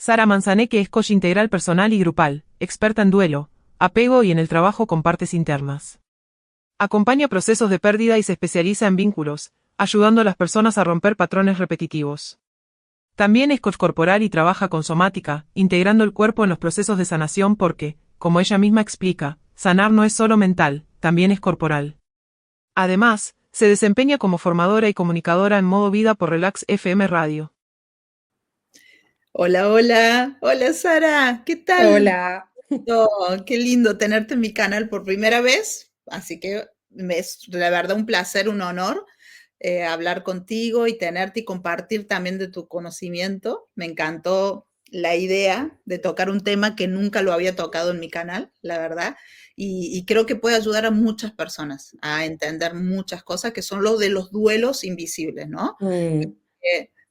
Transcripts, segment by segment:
Sara Manzaneque es coach integral personal y grupal, experta en duelo, apego y en el trabajo con partes internas. Acompaña procesos de pérdida y se especializa en vínculos, ayudando a las personas a romper patrones repetitivos. También es coach corporal y trabaja con somática, integrando el cuerpo en los procesos de sanación porque, como ella misma explica, sanar no es solo mental, también es corporal. Además, se desempeña como formadora y comunicadora en Modo Vida por Relax FM Radio. Hola, hola, hola Sara, ¿qué tal? Hola, Oh, qué lindo tenerte en mi canal por primera vez, así que es la verdad un placer, un honor hablar contigo y tenerte y compartir también de tu conocimiento. Me encantó la idea de tocar un tema que nunca lo había tocado en mi canal, la verdad, y creo que puede ayudar a muchas personas a entender muchas cosas que son los de los duelos invisibles, ¿no? mm,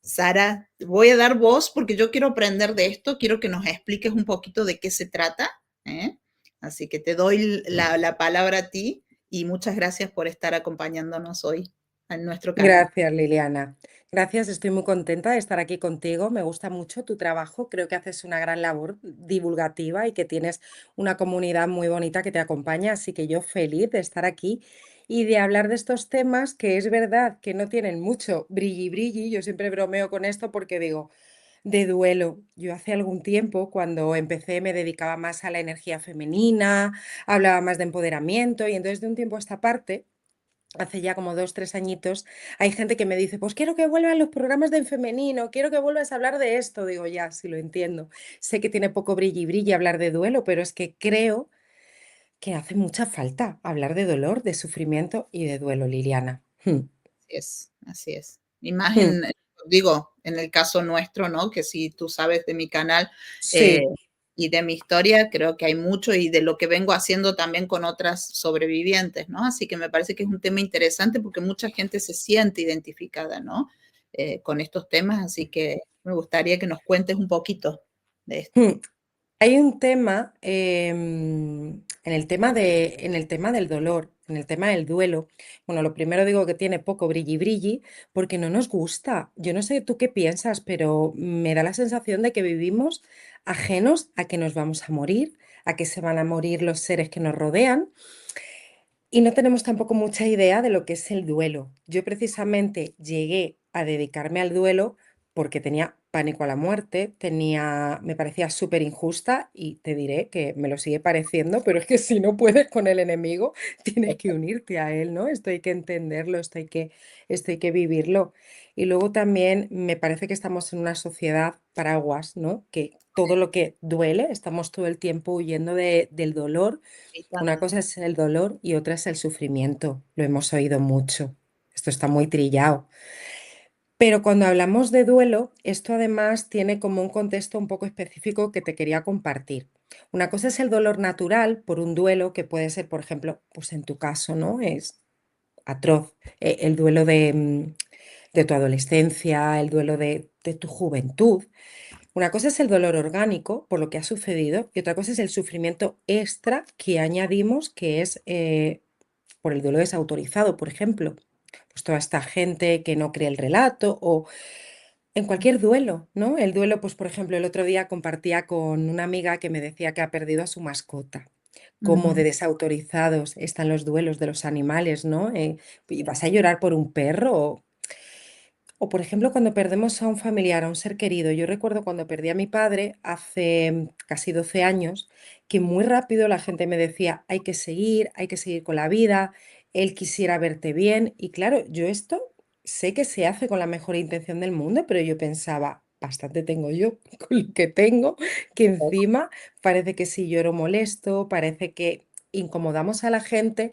Sara, voy a dar voz porque yo quiero aprender de esto, quiero que nos expliques un poquito de qué se trata, ¿eh? Así que te doy la palabra a ti y muchas gracias por estar acompañándonos hoy en nuestro canal. gracias Liliana. Gracias, estoy muy contenta de estar aquí contigo. Me gusta mucho tu trabajo. Creo que haces una gran labor divulgativa y que tienes una comunidad muy bonita que te acompaña. Así que yo feliz de estar aquí y de hablar de estos temas que es verdad que no tienen mucho brilli brilli. Yo siempre bromeo con esto porque digo, de duelo. Yo hace algún tiempo, cuando empecé, me dedicaba más a la energía femenina, hablaba más de empoderamiento y entonces de un tiempo a esta parte. Hace ya como 2, 3 añitos, hay gente que me dice, pues quiero que vuelvan los programas de en femenino, quiero que vuelvas a hablar de esto. Digo, ya, sí lo entiendo. Sé que tiene poco brilli brilli hablar de duelo, pero es que creo que hace mucha falta hablar de dolor, de sufrimiento y de duelo, Liliana. Así es, así es. Y más Hmm, digo, en el caso nuestro, ¿no? Que si tú sabes de mi canal eh, Sí. y de mi historia, creo que hay mucho y de lo que vengo haciendo también con otras sobrevivientes, ¿no? Así que me parece que es un tema interesante porque mucha gente se siente identificada, ¿no? Con estos temas, así que me gustaría que nos cuentes un poquito de esto. Hmm. Hay un tema, en el tema del dolor, en el tema del duelo. Bueno, lo primero digo que tiene poco brilli brilli porque no nos gusta. Yo no sé tú qué piensas, pero me da la sensación de que vivimos ajenos a que nos vamos a morir, a que se van a morir los seres que nos rodean y no tenemos tampoco mucha idea de lo que es el duelo. Yo precisamente llegué a dedicarme al duelo porque tenía pánico a la muerte, me parecía súper injusta y te diré que me lo sigue pareciendo, pero es que si no puedes con el enemigo, tienes que unirte a él, ¿no? Esto hay que entenderlo, esto hay que vivirlo. Y luego también me parece que estamos en una sociedad paraguas, ¿no? Que todo lo que duele, estamos todo el tiempo huyendo del dolor. Una cosa es el dolor y otra es el sufrimiento. Lo hemos oído mucho. Esto está muy trillado. Pero cuando hablamos de duelo, esto además tiene como un contexto un poco específico que te quería compartir. Una cosa es el dolor natural por un duelo que puede ser, por ejemplo, pues en tu caso, ¿no? Es atroz. El duelo de tu adolescencia, el duelo de tu juventud. Una cosa es el dolor orgánico por lo que ha sucedido y otra cosa es el sufrimiento extra que añadimos, que es por el duelo desautorizado, por ejemplo. Pues toda esta gente que no cree el relato o en cualquier duelo, ¿no? El duelo, pues por ejemplo, el otro día compartía con una amiga que me decía que ha perdido a su mascota. Cómo Mm, de desautorizados están los duelos de los animales, ¿no? ¿Y vas a llorar por un perro? O, por ejemplo, cuando perdemos a un familiar, a un ser querido. Yo recuerdo cuando perdí a mi padre hace casi 12 años, que muy rápido la gente me decía, hay que seguir con la vida, él quisiera verte bien. Y claro, yo esto sé que se hace con la mejor intención del mundo, pero yo pensaba, bastante tengo yo con lo que tengo, que encima parece que si lloro molesto, parece que incomodamos a la gente,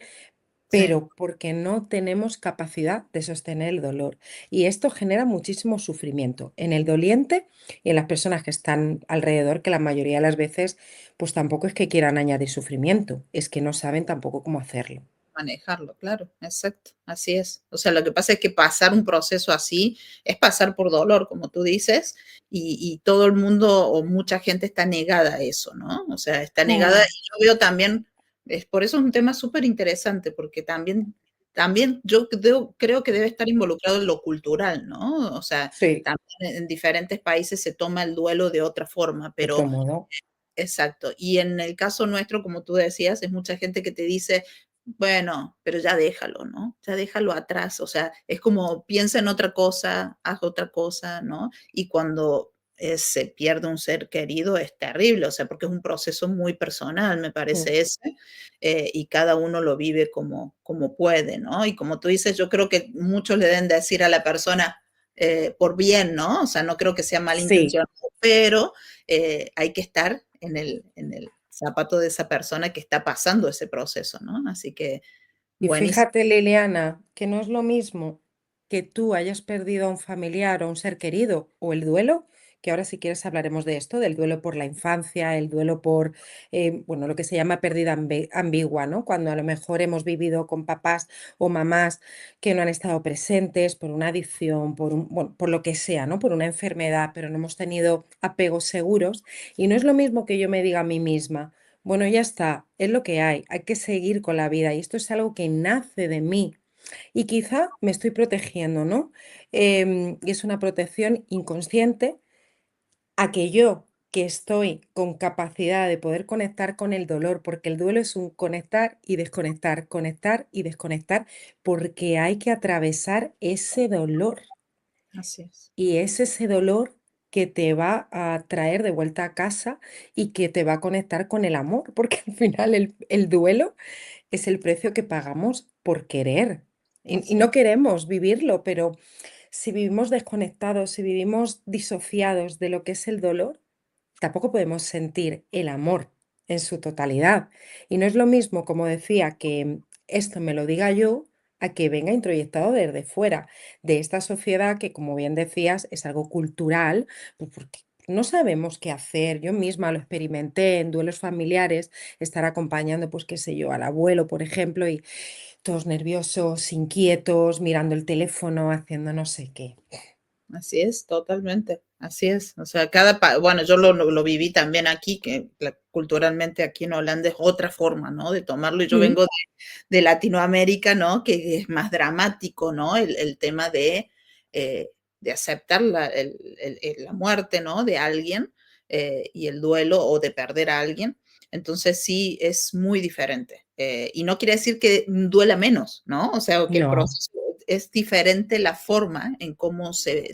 sí. pero porque no tenemos capacidad de sostener el dolor. Y esto genera muchísimo sufrimiento en el doliente y en las personas que están alrededor, que la mayoría de las veces, pues tampoco es que quieran añadir sufrimiento, es que no saben tampoco cómo hacerlo. Manejarlo, claro, exacto, así es. O sea, lo que pasa es que pasar un proceso así es pasar por dolor, como tú dices, y todo el mundo o mucha gente está negada a eso, ¿no? O sea, está negada Mm, y yo veo también, es por eso es un tema súper interesante, porque también también yo creo que debe estar involucrado en lo cultural, ¿no? O sea, Sí, también en diferentes países se toma el duelo de otra forma, de otro pero modo. exacto. Y en el caso nuestro, como tú decías, es mucha gente que te dice, bueno, pero ya déjalo, ¿no? Ya déjalo atrás. O sea, es como piensa en otra cosa, haz otra cosa, ¿no? Y cuando se pierde un ser querido es terrible, o sea, porque es un proceso muy personal, me Mm, parece ese, y cada uno lo vive como puede, ¿no? Y como tú dices, yo creo que muchos le deben decir a la persona por bien, ¿no? O sea, no creo que sea sí. malintencionado, pero hay que estar en el zapato de esa persona que está pasando ese proceso, ¿no? Así que, Y buenísimo. fíjate, Liliana, que no es lo mismo que tú hayas perdido a un familiar o un ser querido o el duelo, que ahora si quieres hablaremos de esto, del duelo por la infancia, el duelo por, bueno, lo que se llama pérdida ambigua, ¿no? Cuando a lo mejor hemos vivido con papás o mamás que no han estado presentes por una adicción, bueno, por lo que sea, ¿no? Por una enfermedad, pero no hemos tenido apegos seguros. Y no es lo mismo que yo me diga a mí misma. Bueno, ya está, es lo que hay que seguir con la vida y esto es algo que nace de mí y quizá me estoy protegiendo, ¿no? Y es una protección inconsciente a que yo, que estoy con capacidad de poder conectar con el dolor, porque el duelo es un conectar y desconectar, porque hay que atravesar ese dolor. Así es. Y es ese dolor que te va a traer de vuelta a casa y que te va a conectar con el amor, porque al final el duelo es el precio que pagamos por querer. Y Así no es. queremos vivirlo, pero si vivimos desconectados, si vivimos disociados de lo que es el dolor, tampoco podemos sentir el amor en su totalidad. Y no es lo mismo, como decía, que esto me lo diga yo, a que venga introyectado desde fuera, de esta sociedad que, como bien decías, es algo cultural, pues porque no sabemos qué hacer. Yo misma lo experimenté en duelos familiares, estar acompañando, pues qué sé yo, al abuelo, por ejemplo, y todos nerviosos, inquietos, mirando el teléfono, haciendo no sé qué. Así es, totalmente. Así es. O sea, bueno, yo lo viví también aquí, que culturalmente aquí en Holanda es otra forma, ¿no? De tomarlo. Y yo Mm, vengo de Latinoamérica, ¿no? Que es más dramático, ¿no? El tema eh, de aceptar la muerte, ¿no? De alguien y el duelo o de perder a alguien. Entonces sí, es muy diferente. Y no quiere decir que duela menos, ¿no? O sea, o que el no. proceso es diferente la forma en cómo se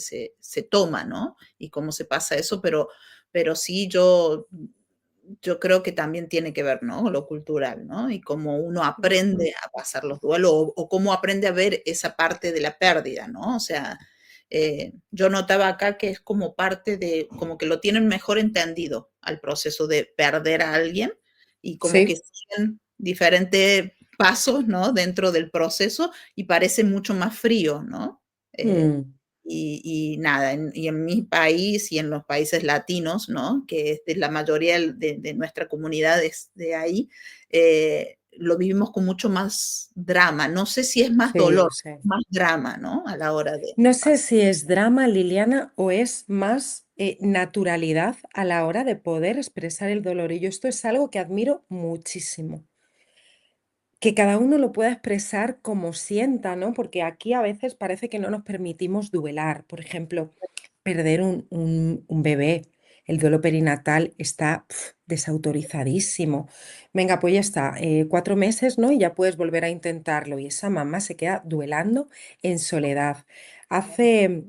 toma, ¿no? Y cómo se pasa eso, pero sí yo creo que también tiene que ver, ¿no? Lo cultural, ¿no? Y cómo uno aprende a pasar los duelos o cómo aprende a ver esa parte de la pérdida, ¿no? O sea, yo notaba acá que es como parte de, como que lo tienen mejor entendido al proceso de perder a alguien y como que Sí. siguen diferentes pasos, ¿no? Dentro del proceso y parece mucho más frío, ¿no? Eh, Mm. y nada, y en mi país y en los países latinos, ¿no? Que es de la mayoría de nuestra comunidad es de ahí, lo vivimos con mucho más drama. No sé si es más Sí, dolor, lo sé. más drama, ¿no? A la hora de No sé pasar. si es drama, Liliana, o es más naturalidad a la hora de poder expresar el dolor. Y yo esto es algo que admiro muchísimo. Que cada uno lo pueda expresar como sienta, ¿no? Porque aquí a veces parece que no nos permitimos duelar. Por ejemplo, perder un bebé, el duelo perinatal está desautorizadísimo. Venga, pues ya está, 4 meses, ¿no? Y ya puedes volver a intentarlo. Y esa mamá se queda duelando en soledad.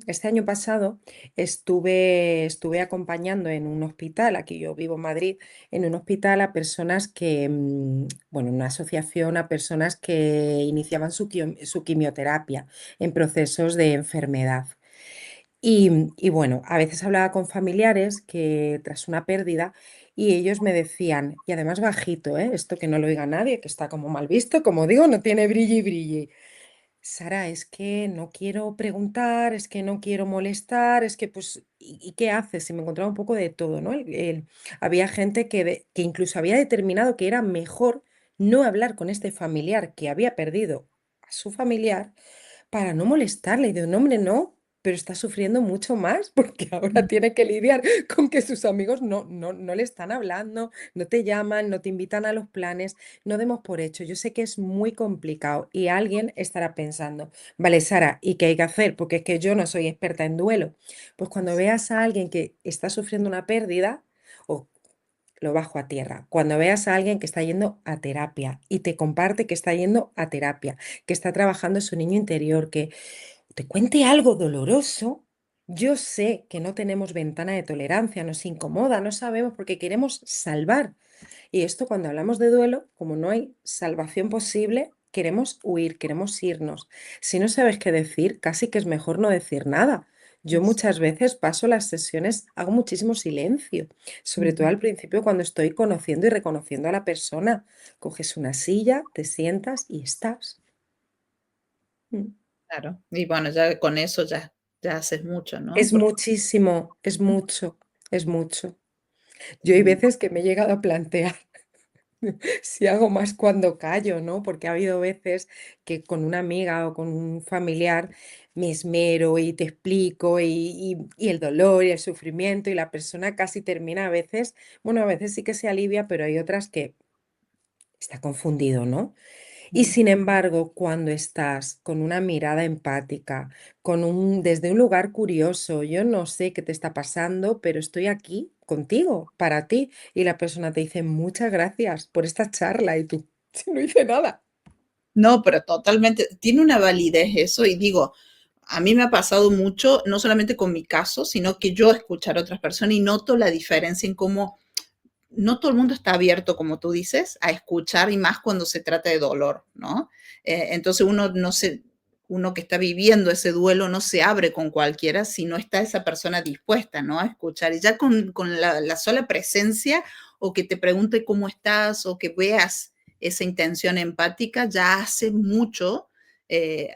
Este año pasado estuve acompañando en un hospital, aquí yo vivo en Madrid, en un hospital a personas que, bueno, una asociación a personas que iniciaban su quimioterapia en procesos de enfermedad. Y bueno, a veces hablaba con familiares que tras una pérdida y ellos me decían, y además bajito, esto que no lo oiga nadie, que está como mal visto, como digo, no tiene brilli brilli. Sara, es que no quiero preguntar, es que no quiero molestar, es que pues, ¿y qué haces? Y me encontraba un poco de todo, ¿no? Había gente que incluso había determinado que era mejor no hablar con este familiar que había perdido a su familiar para no molestarle. Y de un hombre, no. pero está sufriendo mucho más porque ahora tiene que lidiar con que sus amigos no le están hablando, no te llaman, no te invitan a los planes, no demos por hecho. Yo sé que es muy complicado y alguien estará pensando, vale, Sara, ¿y qué hay que hacer? Porque es que yo no soy experta en duelo. Pues cuando veas a alguien que está sufriendo una pérdida, o lo bajo a tierra. Cuando veas a alguien que está yendo a terapia y te comparte que está yendo a terapia, que está trabajando su niño interior, que te cuente algo doloroso, yo sé que no tenemos ventana de tolerancia, nos incomoda, no sabemos porque queremos salvar. Y esto cuando hablamos de duelo, como no hay salvación posible, queremos huir, queremos irnos. Si no sabes qué decir, casi que es mejor no decir nada. Yo muchas veces paso las sesiones, hago muchísimo silencio, sobre todo Ujú. al principio cuando estoy conociendo y reconociendo a la persona. Coges una silla, te sientas y estás. Mm. Claro. Y bueno, ya con eso ya haces mucho, ¿no? Es Porque muchísimo, es mucho, es mucho. Yo hay sí. veces que me he llegado a plantear si hago más cuando callo, ¿no? Porque ha habido veces que con una amiga o con un familiar me esmero y te explico y el dolor y el sufrimiento y la persona casi termina a veces, bueno, a veces sí que se alivia, pero hay otras que está confundido, ¿no? Y Mm. sin embargo, cuando estás con una mirada empática, desde un lugar curioso, yo no sé qué te está pasando, pero estoy aquí contigo, para ti. Y la persona te dice, muchas gracias por esta charla. Y tú, "Sí, no hice nada". No, pero totalmente, tiene una validez eso y digo, a mí me ha pasado mucho, no solamente con mi caso, sino que yo escuchar a otras personas y noto la diferencia en cómo no todo el mundo está abierto, como tú dices, a escuchar y más cuando se trata de dolor, ¿no? Entonces uno no se, uno que está viviendo ese duelo no se abre con cualquiera si no está esa persona dispuesta, ¿no? A escuchar. Y ya con la sola presencia o que te pregunte cómo estás o que veas esa intención empática, ya hace mucho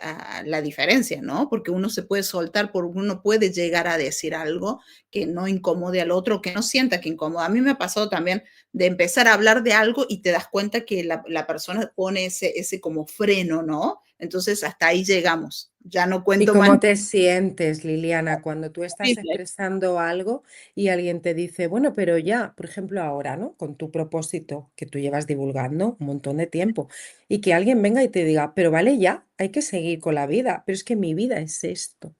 a la diferencia, ¿no? Porque uno se puede soltar, porque uno puede llegar a decir algo que no incomode al otro, que no sienta que incomoda. A mí me ha pasado también de empezar a hablar de algo y te das cuenta que la persona pone ese como freno, ¿no? Entonces hasta ahí llegamos. Ya no ¿Y cuento más. cómo te sientes, Liliana, cuando tú estás Horrible. expresando algo y alguien te dice, bueno, pero ya, por ejemplo, ahora, ¿no? Con tu propósito que tú llevas divulgando un montón de tiempo y que alguien venga y te diga, pero vale ya, hay que seguir con la vida, pero es que mi vida es esto.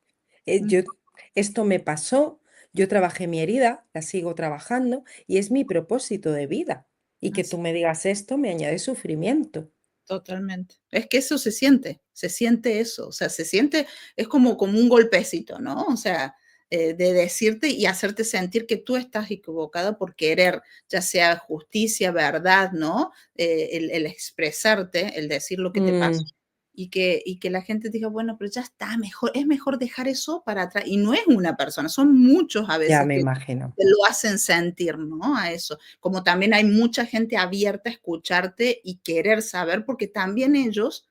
Yo, esto me pasó, yo trabajé mi herida, la sigo trabajando y es mi propósito de vida. Y que tú Así, me digas esto me añade sufrimiento. totalmente. Es que eso se siente eso, o sea, se siente, es como un golpecito, ¿no? O sea, de decirte y hacerte sentir que tú estás equivocada por querer, ya sea justicia, verdad, ¿no? El expresarte, el decir lo que te pasa. Mm, Y que la gente diga, bueno, pero ya está, mejor, es mejor dejar eso para atrás. Y no es una persona, son muchos a ya veces me que imagino. te lo hacen sentir, ¿no? A eso. Como también hay mucha gente abierta a escucharte y querer saber, porque también ellos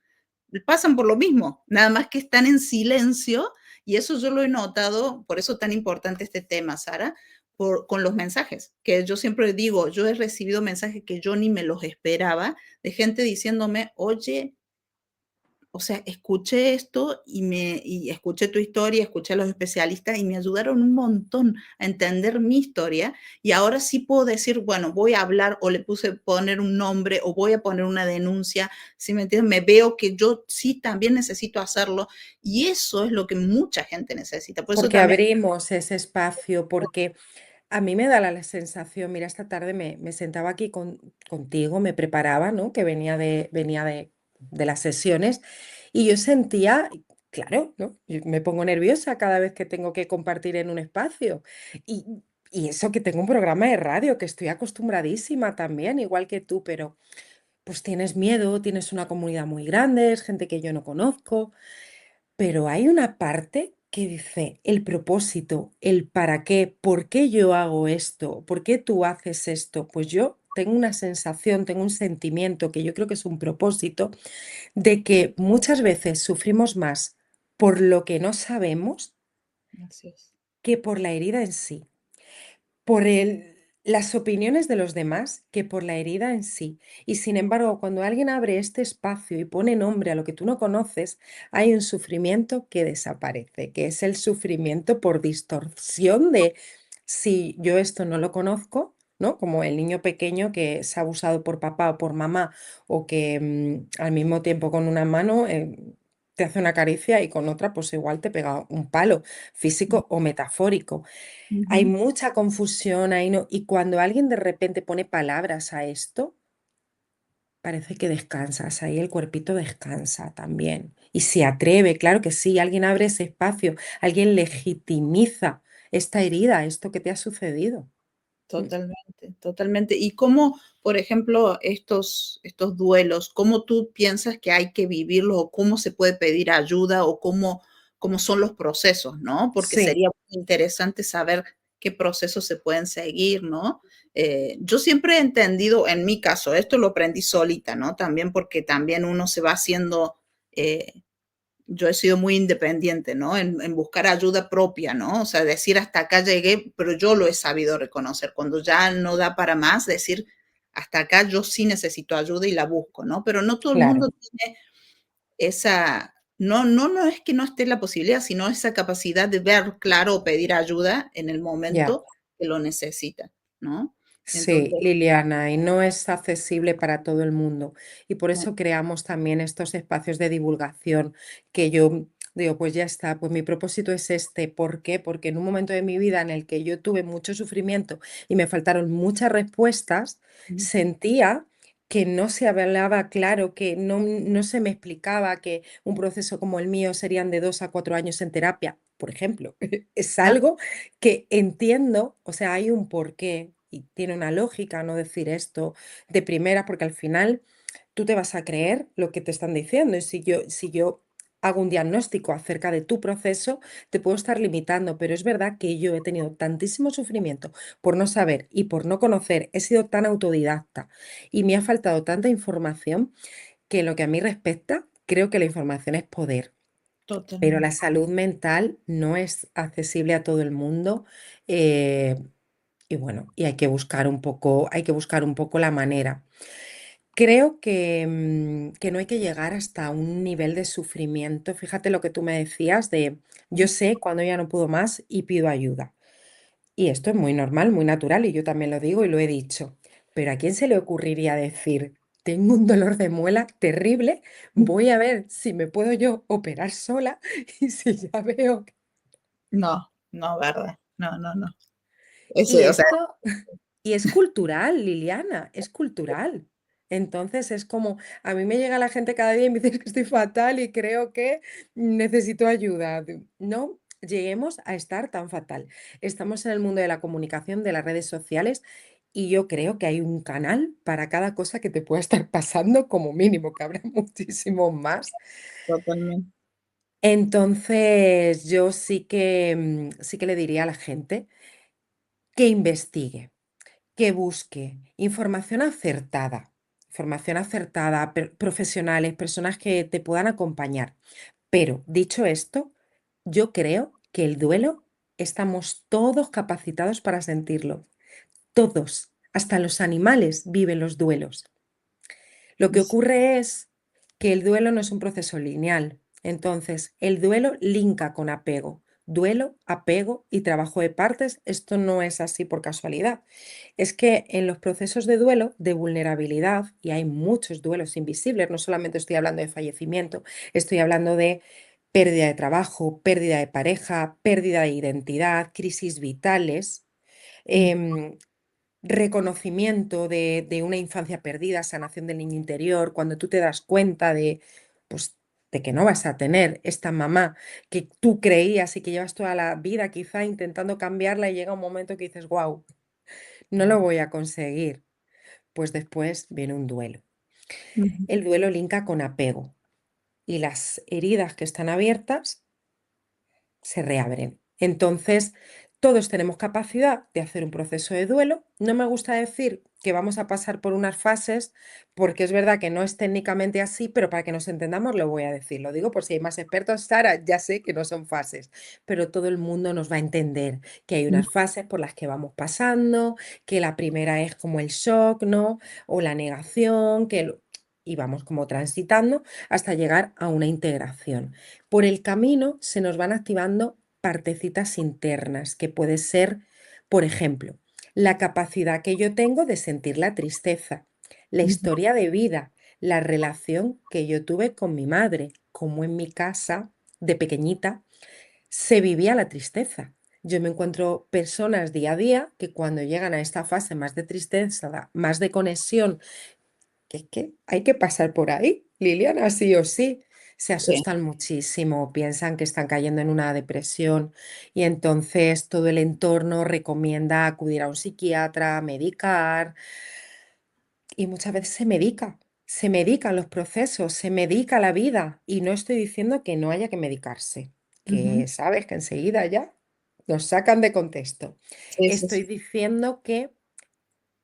pasan por lo mismo, nada más que están en silencio, y eso yo lo he notado, por eso tan importante este tema, Sara, con los mensajes, que yo siempre digo, yo he recibido mensajes que yo ni me los esperaba, de gente diciéndome, oye, o sea, escuché esto y escuché tu historia, escuché a los especialistas y me ayudaron un montón a entender mi historia y ahora sí puedo decir, bueno, voy a hablar o le puse poner un nombre o voy a poner una denuncia, ¿sí me entiendes? Me veo que yo sí también necesito hacerlo y eso es lo que mucha gente necesita. Por eso Porque también, abrimos ese espacio, porque a mí me da la sensación, mira, esta tarde me sentaba aquí contigo, me preparaba, ¿no? Que venía de las sesiones y yo sentía, claro, ¿no? Yo me pongo nerviosa cada vez que tengo que compartir en un espacio. Y, y eso que tengo un programa de radio, que estoy acostumbradísima también, igual que tú, pero pues tienes miedo, tienes una comunidad muy grande, es gente que yo no conozco. Pero hay una parte que dice el propósito, el para qué, por qué yo hago esto, por qué tú haces esto. Pues yo tengo una sensación, tengo un sentimiento que yo creo que es un propósito de que muchas veces sufrimos más por lo que no sabemos así es. que por la herida en sí, por las opiniones de los demás que por la herida en sí. Y sin embargo, cuando alguien abre este espacio y pone nombre a lo que tú no conoces, hay un sufrimiento que desaparece, que es el sufrimiento por distorsión de si yo esto no lo conozco, ¿no? Como el niño pequeño que es abusado por papá o por mamá o que al mismo tiempo con una mano te hace una caricia y con otra pues igual te pega un palo físico o metafórico. Hay Ujú. mucha confusión ahí, ¿no? Y cuando alguien de repente pone palabras a esto, parece que descansas, ahí el cuerpito descansa también. Y se atreve, claro que sí, alguien abre ese espacio, alguien legitimiza esta herida, esto que te ha sucedido. Mm. Totalmente, totalmente. ¿Y cómo, por ejemplo, estos duelos, cómo tú piensas que hay que vivirlos o cómo se puede pedir ayuda o cómo son los procesos, ¿no? Porque Sí, sería muy interesante saber qué procesos se pueden seguir, ¿no? Yo siempre he entendido, en mi caso, esto lo aprendí solita, ¿no? También porque también uno se va haciendo, yo he sido muy independiente, ¿no? En buscar ayuda propia, ¿no? O sea, decir hasta acá llegué, pero yo lo he sabido reconocer. Cuando ya no da para más, decir hasta acá yo sí necesito ayuda y la busco, ¿no? Pero no todo el mundo claro, tiene esa, no es que no esté la posibilidad, sino esa capacidad de ver claro o pedir ayuda en el ya. momento que lo necesita, ¿no? Sí, Entonces, Liliana, y no es accesible para todo el mundo. Y por no, eso creamos también estos espacios de divulgación que yo digo, pues ya está, pues mi propósito es este. ¿Por qué? Porque en un momento de mi vida en el que yo tuve mucho sufrimiento y me faltaron muchas respuestas, ujú, sentía que no se hablaba claro, que no se me explicaba que un proceso como el mío serían de 2 a 4 años en terapia, por ejemplo. Es ah, algo que entiendo, o sea, hay un porqué y tiene una lógica no decir esto de primera, porque al final tú te vas a creer lo que te están diciendo. Y si yo hago un diagnóstico acerca de tu proceso, te puedo estar limitando, pero es verdad que yo he tenido tantísimo sufrimiento por no saber y por no conocer, he sido tan autodidacta y me ha faltado tanta información que en lo que a mí respecta, creo que la información es poder. Pero la totalmente. salud mental no es accesible a todo el mundo, eh, y bueno, y hay que buscar un poco la manera. Creo que no hay que llegar hasta un nivel de sufrimiento. Fíjate lo que tú me decías de yo sé cuando ya no puedo más y pido ayuda. Y esto es muy normal, muy natural, y yo también lo digo y lo he dicho. Pero ¿a quién se le ocurriría decir, tengo un dolor de muela terrible, voy a ver si me puedo yo operar sola y si ya veo No, no, verdad. No, no, no. Y Ese, o sea, esto y es cultural, Liliana, es cultural. Entonces es como, a mí me llega la gente cada día y me dice que estoy fatal y creo que necesito ayuda. No lleguemos a estar tan fatal. Estamos en el mundo de la comunicación, de las redes sociales, y yo creo que hay un canal para cada cosa que te pueda estar pasando, como mínimo, que habrá muchísimo más. totalmente. Entonces, yo sí que le diría a la gente que investigue, que busque información acertada, profesionales, personas que te puedan acompañar. Pero dicho esto, yo creo que el duelo estamos todos capacitados para sentirlo. Todos, hasta los animales viven los duelos. Lo que ocurre es que el duelo no es un proceso lineal. Entonces, el duelo linka con apego. Duelo, apego y trabajo de partes, esto no es así por casualidad. Es que en los procesos de duelo, de vulnerabilidad, y hay muchos duelos invisibles, no solamente estoy hablando de fallecimiento, estoy hablando de pérdida de trabajo, pérdida de pareja, pérdida de identidad, crisis vitales, Mm, em, reconocimiento de una infancia perdida, sanación del niño interior, cuando tú te das cuenta de, pues, de que no vas a tener esta mamá que tú creías y que llevas toda la vida quizá intentando cambiarla y llega un momento que dices, wow, no lo voy a conseguir. Pues después viene un duelo. ujú, El duelo linka con apego y las heridas que están abiertas se reabren. Entonces, todos tenemos capacidad de hacer un proceso de duelo. No me gusta decir que vamos a pasar por unas fases, porque es verdad que no es técnicamente así, pero para que nos entendamos lo voy a decir. Lo digo por si hay más expertos, Sara, ya sé que no son fases, pero todo el mundo nos va a entender que hay Mm, unas fases por las que vamos pasando, que la primera es como el shock, ¿no? O la negación, y vamos como transitando hasta llegar a una integración. Por el camino se nos van activando partecitas internas, que puede ser, por ejemplo, la capacidad que yo tengo de sentir la tristeza, la ujú. historia de vida, la relación que yo tuve con mi madre, como en mi casa de pequeñita se vivía la tristeza. Yo me encuentro personas día a día que cuando llegan a esta fase más de tristeza, más de conexión, que es que hay que pasar por ahí, Liliana, sí o sí. Se Sí. asustan muchísimo, piensan que están cayendo en una depresión y entonces todo el entorno recomienda acudir a un psiquiatra, medicar y muchas veces se medican los procesos, se medica la vida y no estoy diciendo que no haya que medicarse, Ujú. que sabes que enseguida ya nos sacan de contexto. Sí, sí, Estoy sí. diciendo que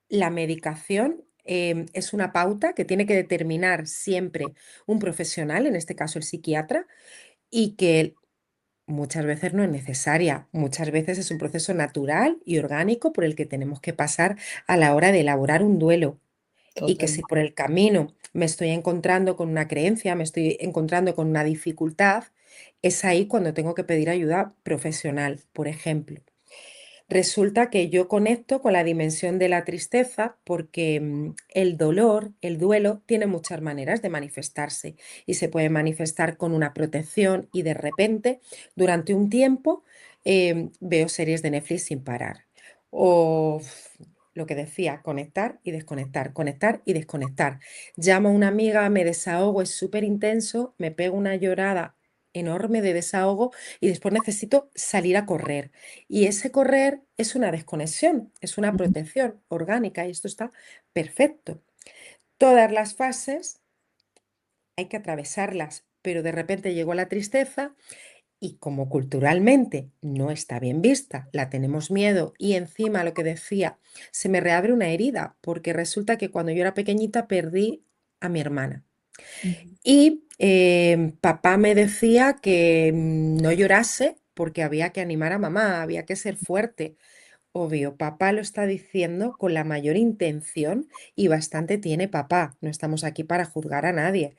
la medicación, es una pauta que tiene que determinar siempre un profesional, en este caso el psiquiatra, y que muchas veces no es necesaria. Muchas veces es un proceso natural y orgánico por el que tenemos que pasar a la hora de elaborar un duelo. Y que si Totalmente. por el camino me estoy encontrando con una creencia, me estoy encontrando con una dificultad, es ahí cuando tengo que pedir ayuda profesional, por ejemplo. Resulta que yo conecto con la dimensión de la tristeza porque el dolor, el duelo, tiene muchas maneras de manifestarse y se puede manifestar con una protección y de repente, durante un tiempo, veo series de Netflix sin parar. O lo que decía, conectar y desconectar. Llamo a una amiga, me desahogo, es súper intenso, me pego una llorada enorme de desahogo y después necesito salir a correr. Y ese correr es una desconexión, es una Ujú. protección orgánica y esto está perfecto. Todas las fases hay que atravesarlas, pero de repente llegó la tristeza y como culturalmente no está bien vista, la tenemos miedo y encima lo que decía, se me reabre una herida porque resulta que cuando yo era pequeñita perdí a mi hermana. Ujú. Y papá me decía que no llorase porque había que animar a mamá, había que ser fuerte. Obvio, papá lo está diciendo con la mayor intención y bastante tiene papá. No estamos aquí para juzgar a nadie.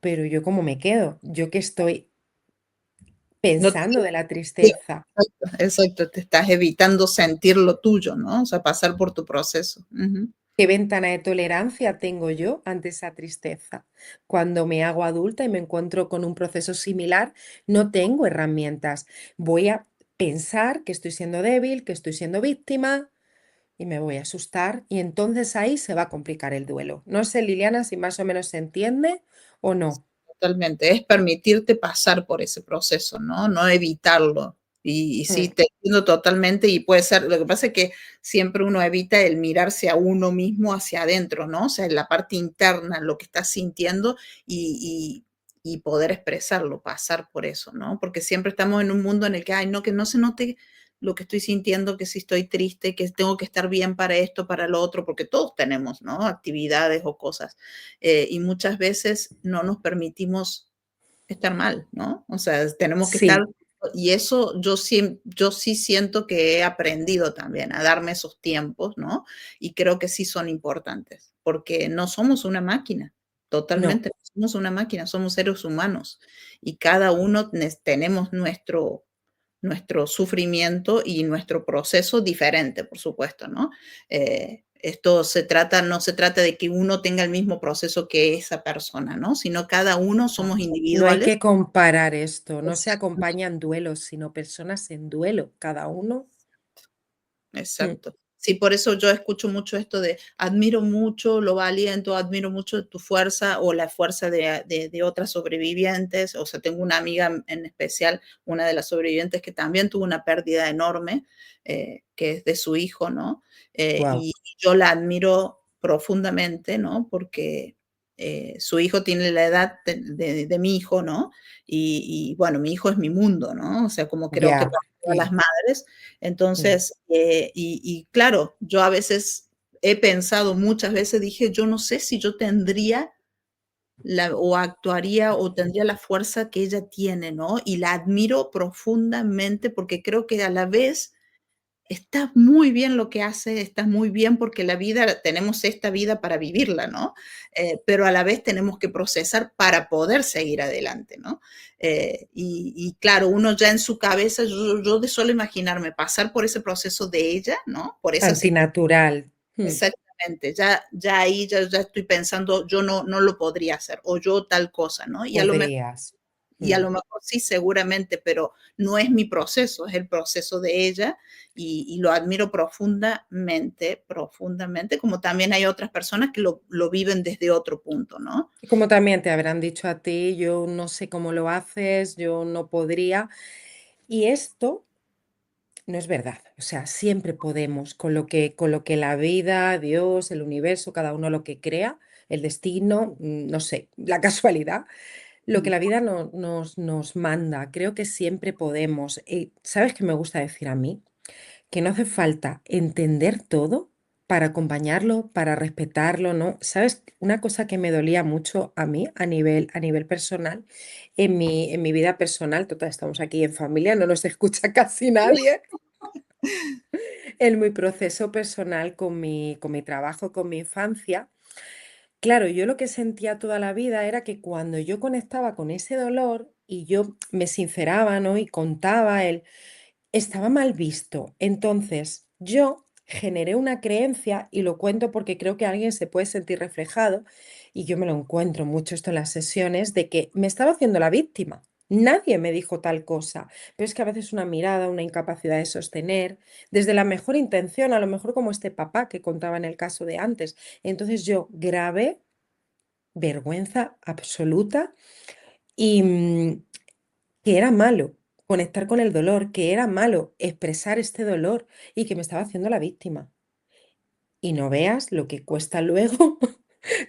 Pero yo cómo me quedo, yo que estoy No te- pensando de la sí, tristeza. exacto, exacto, te estás evitando sentir lo tuyo, ¿no? O sea, pasar por tu proceso. Ujú. ¿Qué ventana de tolerancia tengo yo ante esa tristeza? Cuando me hago adulta y me encuentro con un proceso similar, no tengo herramientas. Voy a pensar que estoy siendo débil, que estoy siendo víctima y me voy a asustar y entonces ahí se va a complicar el duelo. No sé, Liliana, si más o menos se entiende o no. Totalmente, es permitirte pasar por ese proceso, ¿no? No evitarlo. Y sí, Mm, te entiendo totalmente y puede ser, lo que pasa es que siempre uno evita el mirarse a uno mismo hacia adentro, ¿no? O sea, en la parte interna, lo que estás sintiendo y poder expresarlo, pasar por eso, ¿no? Porque siempre estamos en un mundo en el que, ay, no, que no se note lo que estoy sintiendo, que si estoy triste, que tengo que estar bien para esto, para lo otro, porque todos tenemos, ¿no? Actividades o cosas y muchas veces no nos permitimos estar mal, ¿no? O sea, tenemos que estar, sí, y eso yo sí siento que he aprendido también a darme esos tiempos, ¿no? Y creo que sí son importantes, porque no somos una máquina, no, totalmente, no somos una máquina, somos seres humanos y cada uno tenemos nuestro sufrimiento y nuestro proceso diferente, por supuesto, ¿no? Esto no se trata de que uno tenga el mismo proceso que esa persona, ¿no? Sino cada uno somos no. No hay individuales. que comparar esto, no se Exactamente. acompañan duelos, sino personas en duelo, cada uno. Mm, Exacto. Sí, por eso yo escucho mucho esto de admiro mucho lo valiente, admiro mucho tu fuerza o la fuerza de otras sobrevivientes. O sea, tengo una amiga en especial, una de las sobrevivientes que también tuvo una pérdida enorme, que es de su hijo, ¿no? Guau, Y yo la admiro profundamente, ¿no? Porque su hijo tiene la edad de mi hijo, ¿no? Y bueno, mi hijo es mi mundo, ¿no? O sea, como creo que ya, para todas las sí, madres mm, entonces, y claro, yo a veces he pensado muchas veces, dije, yo no sé si yo tendría o actuaría o tendría la fuerza que ella tiene, ¿no? Y la admiro profundamente porque creo que a la vez está muy bien lo que hace, está muy bien porque la vida, tenemos esta vida para vivirla, ¿no? Pero a la vez tenemos que procesar para poder seguir adelante, ¿no? Y claro, uno ya en su cabeza, yo de solo imaginarme pasar por ese proceso de ella, ¿no? Por esa situación. Antinatural. Exactamente, ya ahí ya estoy pensando, yo no lo podría hacer, o yo tal cosa, ¿no? Podrías. Y a lo mejor sí, seguramente, pero no es mi proceso, es el proceso de ella y lo admiro profundamente, profundamente, como también hay otras personas que lo viven desde otro punto, ¿no? Y como también te habrán dicho a ti, yo no sé cómo lo haces, yo no podría. Y esto no es verdad. O sea, siempre podemos, con lo que la vida, Dios, el universo, cada uno lo que crea, el destino, no sé, la casualidad, lo que Mm, la vida nos manda. Creo que siempre podemos. ¿Sabes qué me gusta decir a mí? Que no hace falta entender todo para acompañarlo, para respetarlo, ¿no? ¿Sabes? Una cosa que me dolía mucho a mí a nivel personal, en mi vida personal, total, estamos aquí en familia, no nos escucha casi nadie, en mi proceso personal con mi trabajo, con mi infancia. Claro, yo lo que sentía toda la vida era que cuando yo conectaba con ese dolor y yo me sinceraba, ¿no? Y contaba el estaba mal visto. Entonces, yo generé una creencia, y lo cuento porque creo que alguien se puede sentir reflejado, y yo me lo encuentro mucho esto en las sesiones, de que me estaba haciendo la víctima. Nadie me dijo tal cosa, pero es que a veces una mirada, una incapacidad de sostener, desde la mejor intención, a lo mejor como este papá que contaba en el caso de antes. Entonces yo grabé vergüenza absoluta y que era malo conectar con el dolor, que era malo expresar este dolor y que me estaba haciendo la víctima. Y no veas lo que cuesta luego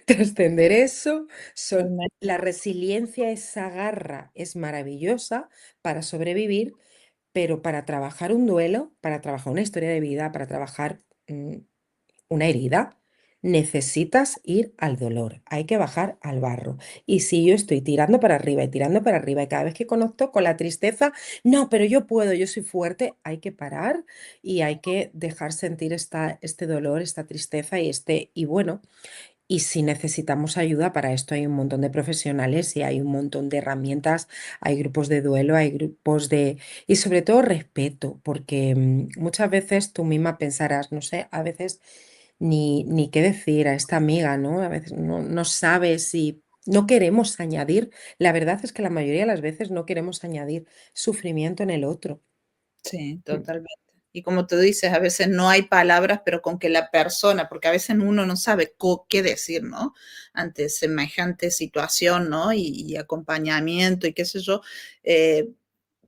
trascender eso. totalmente. La resiliencia, esa garra es maravillosa para sobrevivir, pero para trabajar un duelo, para trabajar una historia de vida, para trabajar una herida, necesitas ir al dolor, hay que bajar al barro. Y si yo estoy tirando para arriba y tirando para arriba y cada vez que conecto con la tristeza, no, pero yo puedo, yo soy fuerte, hay que parar y hay que dejar sentir este dolor, esta tristeza y bueno, y si necesitamos ayuda para esto hay un montón de profesionales y hay un montón de herramientas, hay grupos de duelo, hay grupos de... Y sobre todo respeto, porque muchas veces tú misma pensarás, no sé, a veces ni qué decir a esta amiga, ¿no? A veces no sabes si no queremos añadir, la verdad es que la mayoría de las veces no queremos añadir sufrimiento en el otro. Sí, Mm, totalmente. Y como tú dices, a veces no hay palabras, pero con que la persona, porque a veces uno no sabe qué decir, ¿no? Ante semejante situación, ¿no? Y acompañamiento y qué sé yo, eh,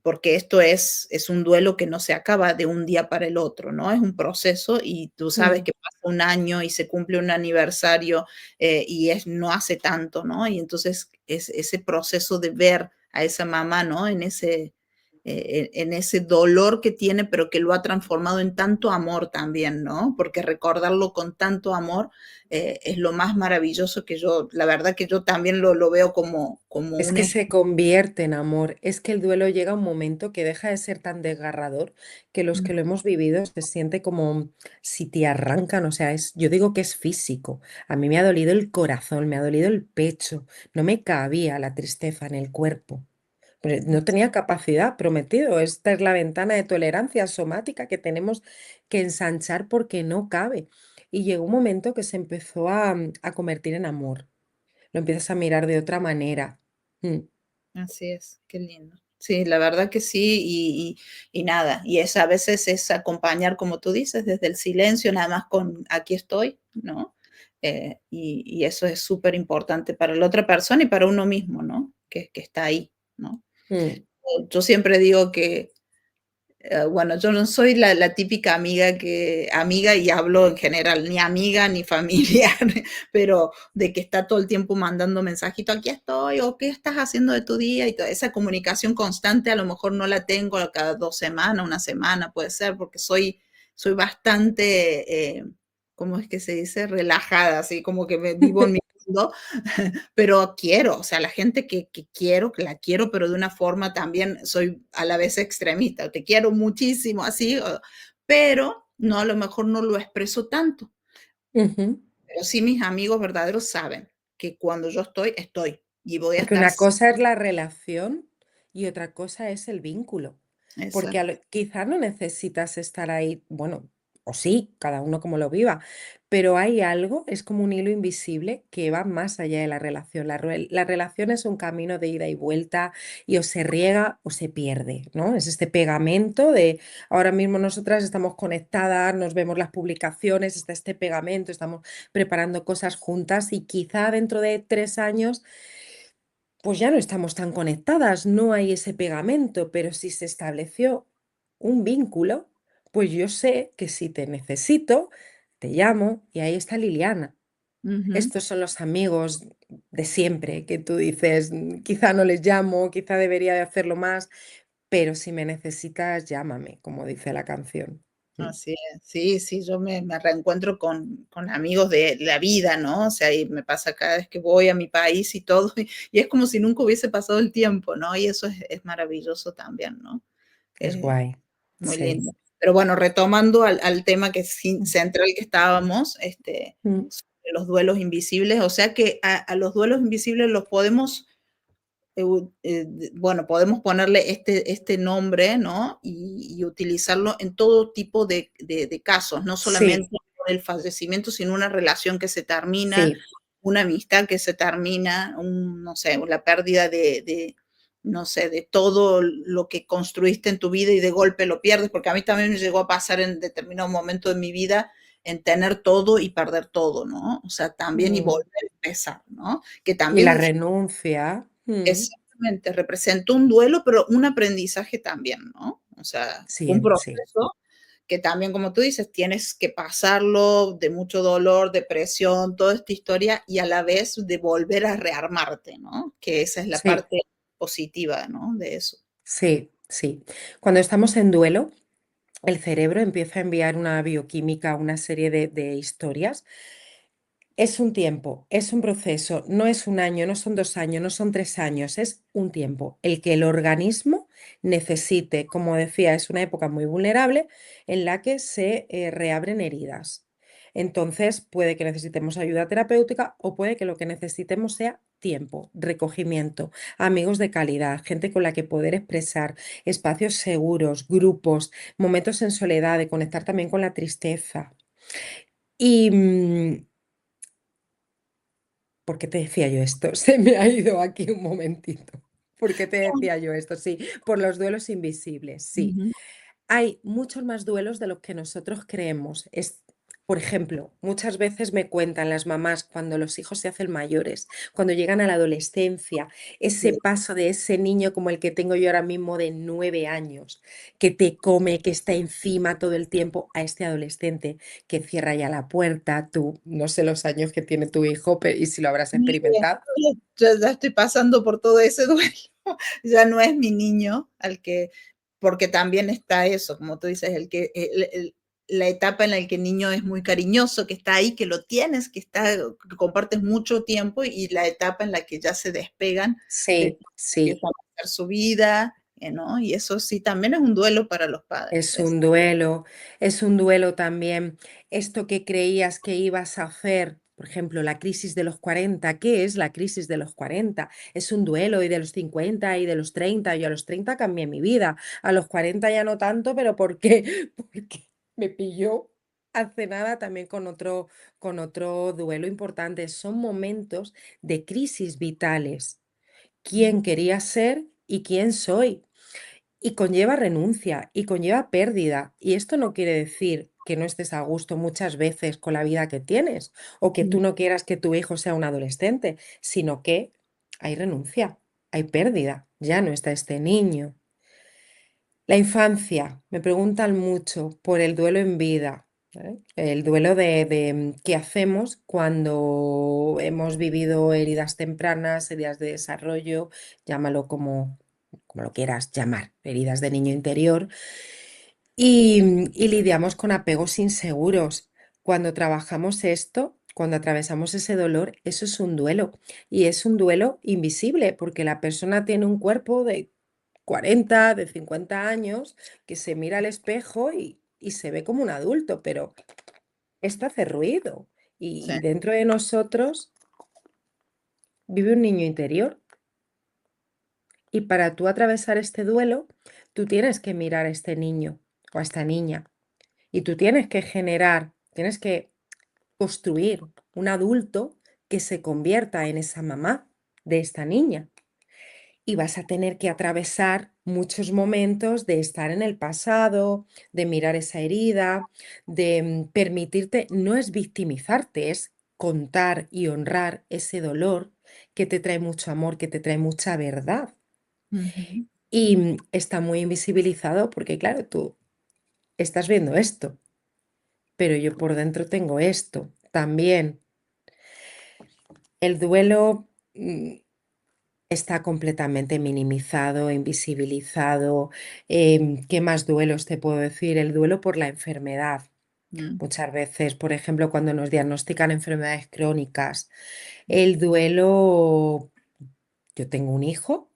porque esto es un duelo que no se acaba de un día para el otro, ¿no? Es un proceso y tú sabes mm. que pasa un año y se cumple un aniversario y no hace tanto, ¿no? Y entonces es ese proceso de ver a esa mamá, ¿no? En ese dolor que tiene, pero que lo ha transformado en tanto amor también, ¿no? Porque recordarlo con tanto amor es lo más maravilloso que yo, la verdad que yo también lo veo como Es un que se convierte en amor, es que el duelo llega a un momento que deja de ser tan desgarrador que los que lo hemos vivido se siente como si te arrancan, o sea, yo digo que es físico. A mí me ha dolido el corazón, me ha dolido el pecho, no me cabía la tristeza en el cuerpo. Pero no tenía capacidad, prometido. Esta es la ventana de tolerancia somática que tenemos que ensanchar porque no cabe. Y llegó un momento que se empezó a convertir en amor. Lo empiezas a mirar de otra manera. Mm, Así es, qué lindo. Sí, la verdad que sí, y nada, y es a veces es acompañar, como tú dices, desde el silencio, nada más con aquí estoy, ¿no? Y eso es súper importante para la otra persona y para uno mismo, ¿no? Que está ahí, ¿no? mm. Yo siempre digo que bueno, yo no soy la típica amiga y hablo en general, ni amiga ni familiar, pero de que está todo el tiempo mandando mensajito, aquí estoy, o qué estás haciendo de tu día, y toda esa comunicación constante a lo mejor no la tengo cada 2 semanas, una semana puede ser, porque soy bastante ¿cómo es que se dice? Relajada, así como que me vivo en mi mundo, pero quiero, o sea, la gente que quiero, que la quiero, pero de una forma también soy a la vez extremista, te quiero muchísimo, así, pero no, a lo mejor no lo expreso tanto. Ujú. Pero sí mis amigos verdaderos saben que cuando yo estoy, estoy y voy a Porque estar una cosa es la relación y otra cosa es el vínculo. Porque exacto. quizá no necesitas estar ahí, bueno, o sí, cada uno como lo viva, pero hay algo, es como un hilo invisible que va más allá de la relación. La relación es un camino de ida y vuelta y o se riega o se pierde, ¿no? Es este pegamento de ahora mismo nosotras estamos conectadas, nos vemos las publicaciones, está este pegamento, estamos preparando cosas juntas y quizá dentro de 3 años pues ya no estamos tan conectadas, no hay ese pegamento, pero si se estableció un vínculo, pues yo sé que si te necesito, te llamo y ahí está Liliana. Ujú. Estos son los amigos de siempre, que tú dices, quizá no les llamo, quizá debería de hacerlo más, pero si me necesitas, llámame, como dice la canción. Mm. Así es. Sí, sí, yo me reencuentro con amigos de la vida, ¿no? O sea, y me pasa cada vez que voy a mi país y todo, y es como si nunca hubiese pasado el tiempo, ¿no? Y eso es maravilloso también, ¿no? Es Eh, guay, muy sí. lindo. Pero bueno, retomando al tema que central que estábamos, Mm. sobre los duelos invisibles, o sea que a los duelos invisibles los podemos bueno, podemos ponerle este nombre, ¿no? Y utilizarlo en todo tipo de casos, no solamente Sí, por el fallecimiento, sino una relación que se termina, sí, una amistad que se termina, no sé, la pérdida no sé, de todo lo que construiste en tu vida y de golpe lo pierdes, porque a mí también me llegó a pasar en determinado momento de mi vida en tener todo y perder todo, ¿no? O sea, también y mm. volver a empezar, ¿no? Que Y la también renuncia, exactamente, representó un duelo, pero un aprendizaje también, ¿no? O sea, fue un sí, sí. proceso que también, como tú dices, tienes que pasarlo de mucho dolor, depresión, toda esta historia, y a la vez de volver a rearmarte, ¿no? Que esa es la Sí, parte positiva, ¿no? De eso. sí, sí. Cuando estamos en duelo, el cerebro empieza a enviar una bioquímica, una serie de historias. Es un tiempo, es un proceso, no es un año, no son 2 años, no son 3 años, es un tiempo el que el organismo necesite. Como decía, es una época muy vulnerable en la que se reabren heridas. Entonces, puede que necesitemos ayuda terapéutica o puede que lo que necesitemos sea tiempo, recogimiento, amigos de calidad, gente con la que poder expresar, espacios seguros, grupos, momentos en soledad, de conectar también con la tristeza. Y, ¿por qué te decía yo esto? Se me ha ido aquí un momentito. ¿Por qué te decía yo esto? Sí, por los duelos invisibles, sí. Ujú. Hay muchos más duelos de los que nosotros creemos. Por ejemplo, muchas veces me cuentan las mamás cuando los hijos se hacen mayores, cuando llegan a la adolescencia, ese Sí. paso de ese niño como el que tengo yo ahora mismo de 9 años, que te come, que está encima todo el tiempo, a este adolescente que cierra ya la puerta, tú, no sé los años que tiene tu hijo y si lo habrás Sí, experimentado. ya estoy pasando por todo ese duelo. Ya no es mi niño al que, porque también está eso, como tú dices, la etapa en la que el niño es muy cariñoso, que está ahí, que lo tienes, que compartes mucho tiempo, y la etapa en la que ya se despegan, Sí, después sí. empiezan a hacer su vida, ¿no? Y eso sí, también es un duelo para los padres. Es un duelo también. Esto que creías que ibas a hacer, por ejemplo, la crisis de los 40, ¿qué es la crisis de los 40? Es un duelo y de los 50 y de los 30, yo a los 30 cambié mi vida, a los 40 ya no tanto, pero ¿por qué? Porque me pilló hace nada también con otro duelo importante. Son momentos de crisis vitales. ¿Quién quería ser y quién soy? Y conlleva renuncia y conlleva pérdida. Y esto no quiere decir que no estés a gusto muchas veces con la vida que tienes o que tú no quieras que tu hijo sea un adolescente, sino que hay renuncia, hay pérdida, ya no está este niño. La infancia, me preguntan mucho por el duelo en vida, ¿vale? El duelo de qué hacemos cuando hemos vivido heridas tempranas, heridas de desarrollo, llámalo como lo quieras llamar, heridas de niño interior, y lidiamos con apegos inseguros. Cuando trabajamos esto, cuando atravesamos ese dolor, eso es un duelo. Y es un duelo invisible, porque la persona tiene un cuerpo de 40, de 50 años, que se mira al espejo y se ve como un adulto, pero esto hace ruido. Sí. Y dentro de nosotros vive un niño interior. Y para tú atravesar este duelo, tú tienes que mirar a este niño o a esta niña. Y tú tienes que construir un adulto que se convierta en esa mamá de esta niña. Y vas a tener que atravesar muchos momentos de estar en el pasado, de mirar esa herida, de permitirte, no es victimizarte, es contar y honrar ese dolor que te trae mucho amor, que te trae mucha verdad. Ujú. Y está muy invisibilizado porque, claro, tú estás viendo esto, pero yo por dentro tengo esto también. El duelo está completamente minimizado, invisibilizado. ¿Qué más duelos te puedo decir? El duelo por la enfermedad. Mm. Muchas veces, por ejemplo, cuando nos diagnostican enfermedades crónicas, el duelo, yo tengo un hijo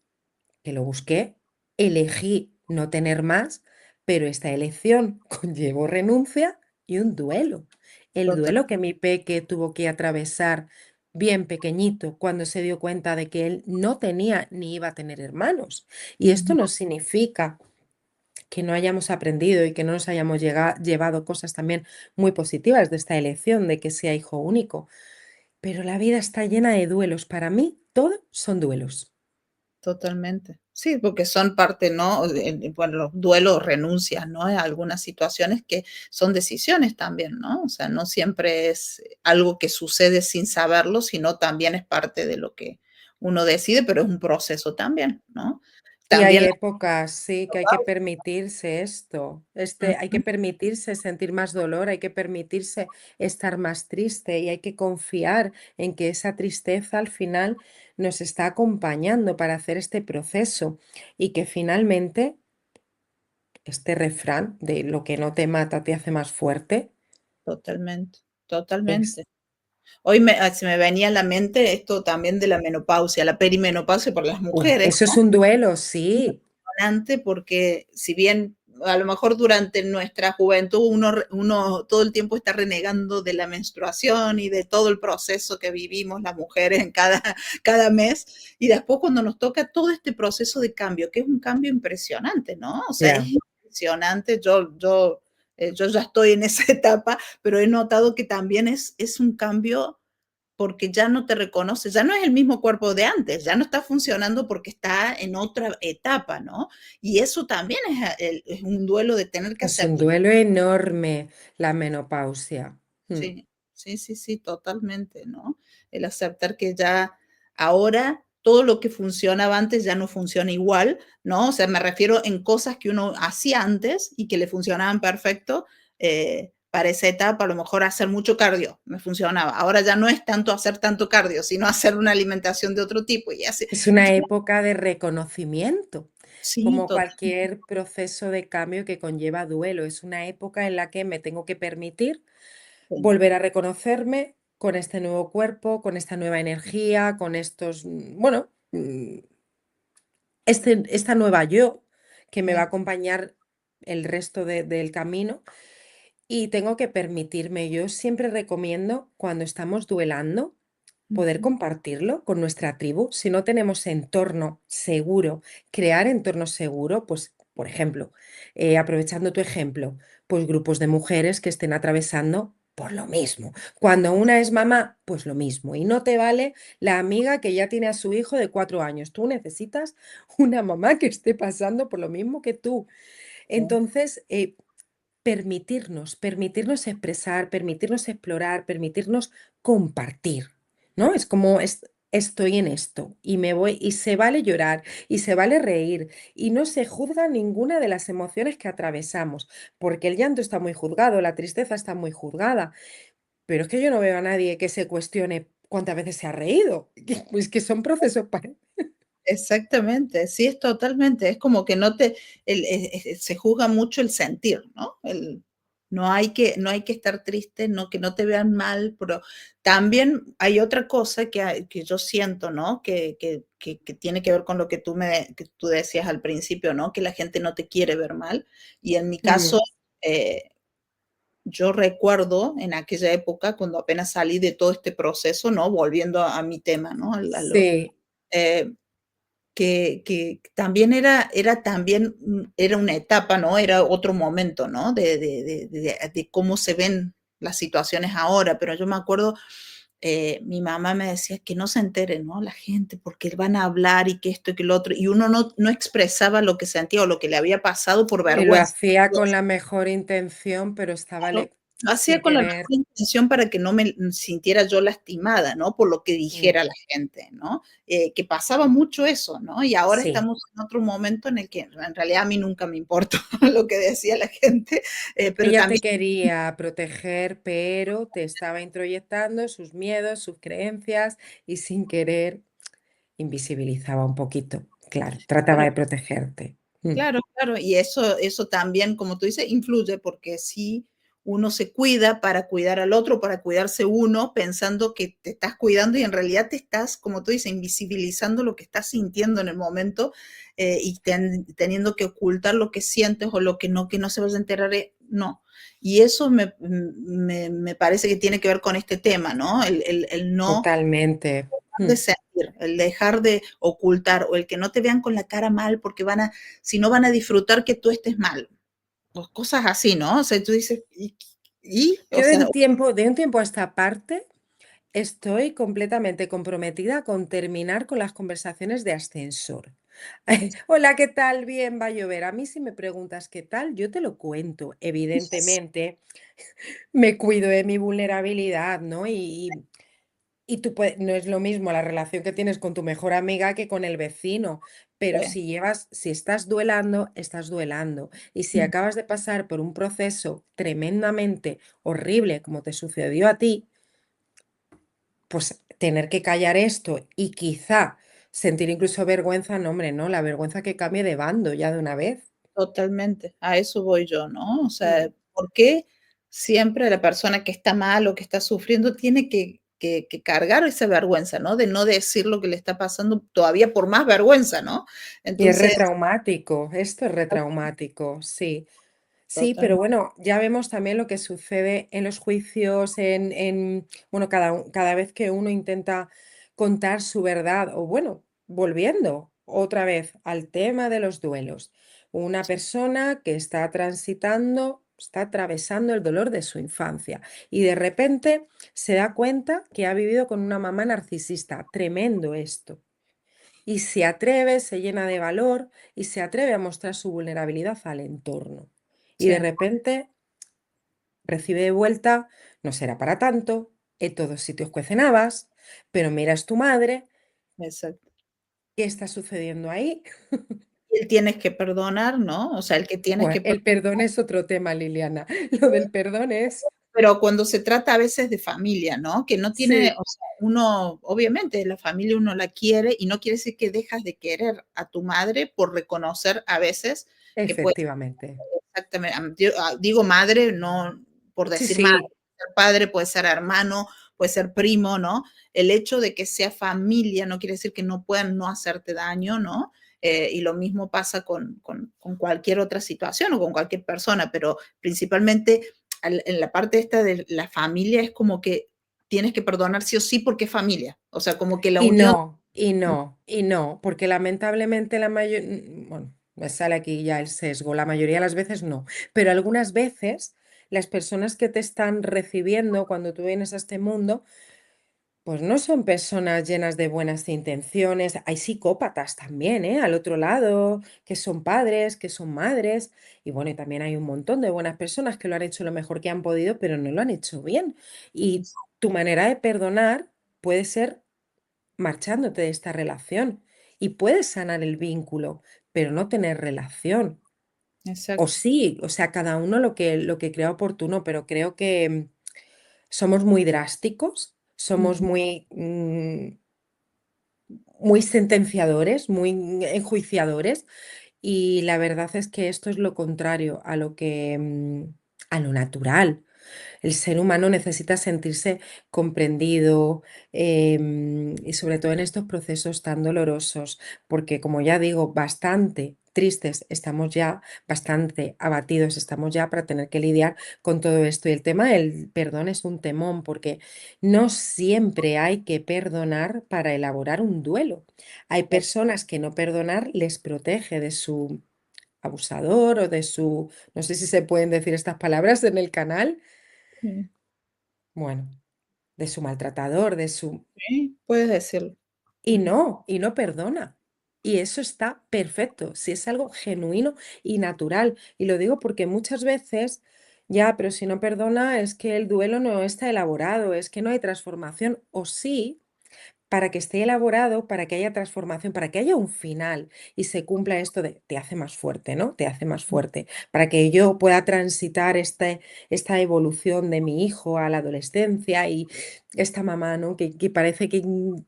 que lo busqué, elegí no tener más, pero esta elección conllevó renuncia y un duelo. El Total. duelo que mi peque tuvo que atravesar bien pequeñito cuando se dio cuenta de que él no tenía ni iba a tener hermanos. Y esto Ujú. no significa que no hayamos aprendido y que no nos hayamos llevado cosas también muy positivas de esta elección de que sea hijo único. Pero la vida está llena de duelos. Para mí, todo son duelos. Totalmente. Sí, porque son parte, ¿no? Bueno, los duelos, renuncias, ¿no? En algunas situaciones que son decisiones también, ¿no? O sea, no siempre es algo que sucede sin saberlo, sino también es parte de lo que uno decide, pero es un proceso también, ¿no? Y hay También, épocas, sí, que hay que permitirse esto. Hay que ujú, permitirse sentir más dolor, hay que permitirse estar más triste y hay que confiar en que esa tristeza al final nos está acompañando para hacer este proceso y que finalmente este refrán de lo que no te mata te hace más fuerte totalmente, es, totalmente. Se me venía a la mente esto también de la menopausia, la perimenopausia para las mujeres, eso es ¿no? un duelo, sí, Impresionante porque si bien a lo mejor durante nuestra juventud uno todo el tiempo está renegando de la menstruación y de todo el proceso que vivimos las mujeres en cada mes, y después cuando nos toca todo este proceso de cambio, que es un cambio impresionante, ¿no? O sea, es ya. impresionante, yo ya estoy en esa etapa, pero he notado que también es un cambio porque ya no te reconoce, ya no es el mismo cuerpo de antes, ya no está funcionando porque está en otra etapa, ¿no? Y eso también es un duelo de tener que Es un aceptar. duelo enorme la menopausia. Mm. Sí, sí, sí, sí, totalmente, ¿no? El aceptar que ya ahora todo lo que funcionaba antes ya no funciona igual, ¿no? O sea, me refiero en cosas que uno hacía antes y que le funcionaban perfecto, para esa etapa, a lo mejor hacer mucho cardio me funcionaba. Ahora ya no es tanto hacer tanto cardio, sino hacer una alimentación de otro tipo y así. Es una época de reconocimiento, Sí, como totalmente. cualquier proceso de cambio que conlleva duelo. Es una época en la que me tengo que permitir volver a reconocerme con este nuevo cuerpo, con esta nueva energía, con estos, bueno, esta nueva yo que me va a Sí. acompañar el resto del camino y tengo que permitirme. Yo siempre recomiendo cuando estamos duelando poder Ujú. compartirlo con nuestra tribu. Si no tenemos entorno seguro, crear entorno seguro, pues, por ejemplo, aprovechando tu ejemplo, pues grupos de mujeres que estén atravesando por lo mismo. Cuando una es mamá, pues lo mismo. Y no te vale la amiga que ya tiene a su hijo de 4 años. Tú necesitas una mamá que esté pasando por lo mismo que tú. Sí. Entonces, permitirnos expresar, permitirnos explorar, permitirnos compartir, ¿no? Es como estoy en esto y me voy y se vale llorar y se vale reír y no se juzga ninguna de las emociones que atravesamos, porque el llanto está muy juzgado, la tristeza está muy juzgada, pero es que yo no veo a nadie que se cuestione cuántas veces se ha reído, es que son procesos para... Exactamente, sí, es totalmente, es como que no te se juzga mucho el sentir, ¿no? no hay que estar triste, no, que no te vean mal, pero también hay otra cosa que yo siento, ¿no? Que tiene que ver con lo que tú decías al principio, ¿no? Que la gente no te quiere ver mal. Y en mi caso, Mm, eh, yo recuerdo en aquella época, cuando apenas salí de todo este proceso, ¿no? Volviendo a mi tema, ¿no? sí, Eh, que también era una etapa, ¿no? Era otro momento, ¿no? De cómo se ven las situaciones ahora, pero yo me acuerdo, mi mamá me decía que no se entere, ¿no? La gente, porque van a hablar y que esto y que lo otro, y uno no expresaba lo que sentía o lo que le había pasado por y lo vergüenza. hacía con la mejor intención, pero estaba Claro, lo hacía sin con la mejor querer. intención para que no me sintiera yo lastimada, ¿no? Por lo que Mm, dijera la gente, ¿no? Que pasaba mucho eso, ¿no? Y ahora sí. estamos en otro momento en el que en realidad a mí nunca me importó lo que decía la gente, pero Ella te también quería proteger, pero te estaba introyectando sus miedos, sus creencias y sin querer invisibilizaba un poquito. Claro, trataba claro, de protegerte. Mm. claro, claro, y eso también, como tú dices, influye, porque si uno se cuida para cuidar al otro, para cuidarse uno, pensando que te estás cuidando y en realidad te estás, como tú dices, invisibilizando lo que estás sintiendo en el momento, y teniendo que ocultar lo que sientes o lo que no se vaya a enterar, no. Y eso me parece que tiene que ver con este tema, ¿no? El no Totalmente. de Mm. sentir, el dejar de ocultar o el que no te vean con la cara mal porque si no van a disfrutar que tú estés mal, pues cosas así, ¿no? O sea, tú dices, o Yo sea, de un tiempo a esta parte estoy completamente comprometida con terminar con las conversaciones de ascensor. Hola, ¿qué tal? Bien, va a llover. A mí si me preguntas qué tal, yo te lo cuento. Evidentemente, me cuido de mi vulnerabilidad, ¿no? Y tú no es lo mismo la relación que tienes con tu mejor amiga que con el vecino, pero si estás duelando, estás duelando. Y si acabas de pasar por un proceso tremendamente horrible, como te sucedió a ti, pues tener que callar esto y quizá sentir incluso vergüenza, no, hombre, no, la vergüenza que cambie de bando ya de una vez. totalmente, a eso voy yo, ¿no? O Mm. sea, ¿por qué siempre la persona que está mal o que está sufriendo tiene que cargar esa vergüenza, ¿no? De no decir lo que le está pasando todavía por más vergüenza, ¿no? Y es Entonces, retraumático, esto es retraumático, sí. Sí, pero totalmente, bueno, ya vemos también lo que sucede en los juicios, bueno, cada vez que uno intenta contar su verdad, o bueno, volviendo otra vez al tema de los duelos. Una persona que está transitando, está atravesando el dolor de su infancia y de repente se da cuenta que ha vivido con una mamá narcisista. Tremendo esto. Y se atreve, se llena de valor y se atreve a mostrar su vulnerabilidad al entorno. Y de sí, repente recibe de vuelta, no será para tanto, en todos sitios cuecen habas, pero mira es tu madre, exacto. ¿qué está sucediendo ahí? Y él tienes que perdonar, ¿no? O sea, el que tienes Bueno, que el perdón es otro tema, Liliana. Lo del perdón es, pero cuando se trata a veces de familia, ¿no? Que no tiene, sí, o sea, uno, obviamente, la familia uno la quiere y no quiere decir que dejas de querer a tu madre por reconocer a veces que puede efectivamente. exactamente, yo digo madre, no por Sí, decir madre, sí, puede ser padre, puede ser hermano, puede ser primo, ¿no? El hecho de que sea familia no quiere decir que no puedan no hacerte daño, ¿no? Y lo mismo pasa con cualquier otra situación o con cualquier persona, pero principalmente en la parte esta de la familia es como que tienes que perdonar sí o sí porque es familia. O sea, como que la y unión, no, y no, y no, porque lamentablemente bueno, me sale aquí ya el sesgo, la mayoría de las veces no, pero algunas veces las personas que te están recibiendo cuando tú vienes a este mundo, pues no son personas llenas de buenas intenciones. Hay psicópatas también, ¿eh? Al otro lado, que son padres, que son madres, y bueno, y también hay un montón de buenas personas que lo han hecho lo mejor que han podido, pero no lo han hecho bien. Y tu manera de perdonar puede ser marchándote de esta relación y puedes sanar el vínculo, pero no tener relación. O exacto. sí, o sea, cada uno lo que crea oportuno, pero creo que somos muy drásticos, somos Ujú, muy sentenciadores, muy enjuiciadores, y la verdad es que esto es lo contrario a lo natural. El ser humano necesita sentirse comprendido, y sobre todo en estos procesos tan dolorosos, porque como ya digo, bastante tristes estamos ya, bastante abatidos estamos ya para tener que lidiar con todo esto. Y el tema del perdón es un temón, porque no siempre hay que perdonar para elaborar un duelo. Hay personas que no perdonar les protege de su abusador o de su, no sé si se pueden decir estas palabras en el canal, Mm, bueno, de su maltratador, de su... sí, puedes decirlo. Mm, Y no perdona. Y eso está perfecto, si es algo genuino y natural. Y lo digo porque muchas veces, ya, pero si no perdona es que el duelo no está elaborado, es que no hay transformación. O sí, para que esté elaborado, para que haya transformación, para que haya un final y se cumpla esto de te hace más fuerte, ¿no? Te hace más fuerte. Para que yo pueda transitar esta evolución de mi hijo a la adolescencia y esta mamá, ¿no? Que parece que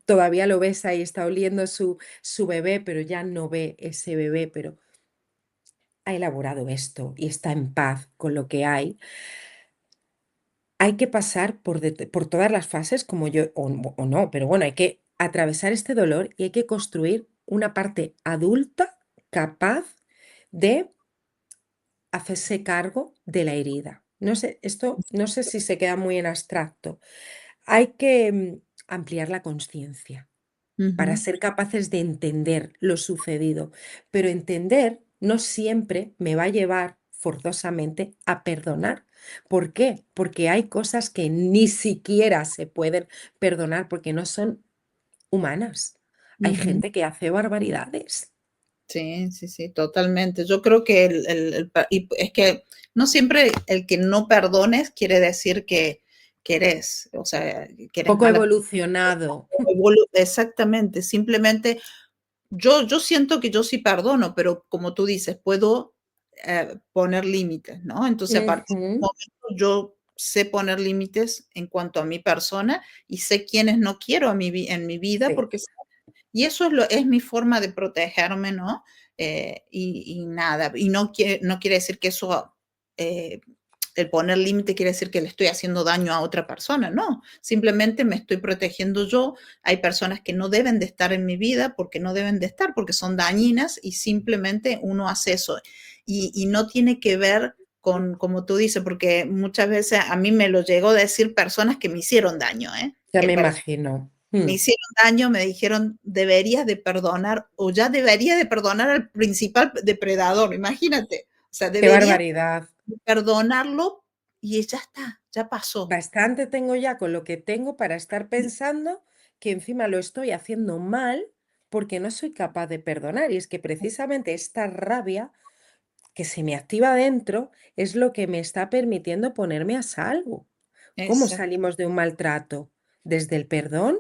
todavía lo besa y está oliendo su bebé, pero ya no ve ese bebé, pero ha elaborado esto y está en paz con lo que hay. Hay que pasar por todas las fases como yo, o no, pero bueno, hay que atravesar este dolor y hay que construir una parte adulta capaz de hacerse cargo de la herida. No sé, esto no sé si se queda muy en abstracto. Hay que ampliar la conciencia para ujú, ser capaces de entender lo sucedido, pero entender no siempre me va a llevar forzosamente a perdonar. ¿Por qué? Porque hay cosas que ni siquiera se pueden perdonar porque no son humanas. Hay ujú. gente que hace barbaridades. Sí, sí, sí, totalmente. Yo creo que y es que no siempre el que no perdones quiere decir que eres, o sea, que eres Poco mala. evolucionado. Exactamente, simplemente yo siento que yo sí perdono, pero como tú dices, puedo poner límites, ¿no? Entonces, a partir de un Ujú. momento, yo sé poner límites en cuanto a mi persona y sé quiénes no quiero en mi vida Sí, porque y eso es mi forma de protegerme, ¿no? Y nada, y no quiere decir que eso, eh, el poner límite quiere decir que le estoy haciendo daño a otra persona, no, simplemente me estoy protegiendo yo. Hay personas que no deben de estar en mi vida porque no deben de estar, porque son dañinas y simplemente uno hace eso. Y no tiene que ver con, como tú dices, porque muchas veces a mí me lo llegó a decir personas que me hicieron daño, ¿eh? ya Que me personas imagino. me hicieron daño, me dijeron, deberías de perdonar o ya debería de perdonar al principal depredador, imagínate. O sea, Qué debería barbaridad. perdonarlo y ya está, ya pasó. Bastante tengo ya con lo que tengo para estar pensando que encima lo estoy haciendo mal porque no soy capaz de perdonar. Y es que precisamente esta rabia que se me activa dentro es lo que me está permitiendo ponerme a salvo. ¿Cómo Exacto, salimos de un maltrato? ¿Desde el perdón?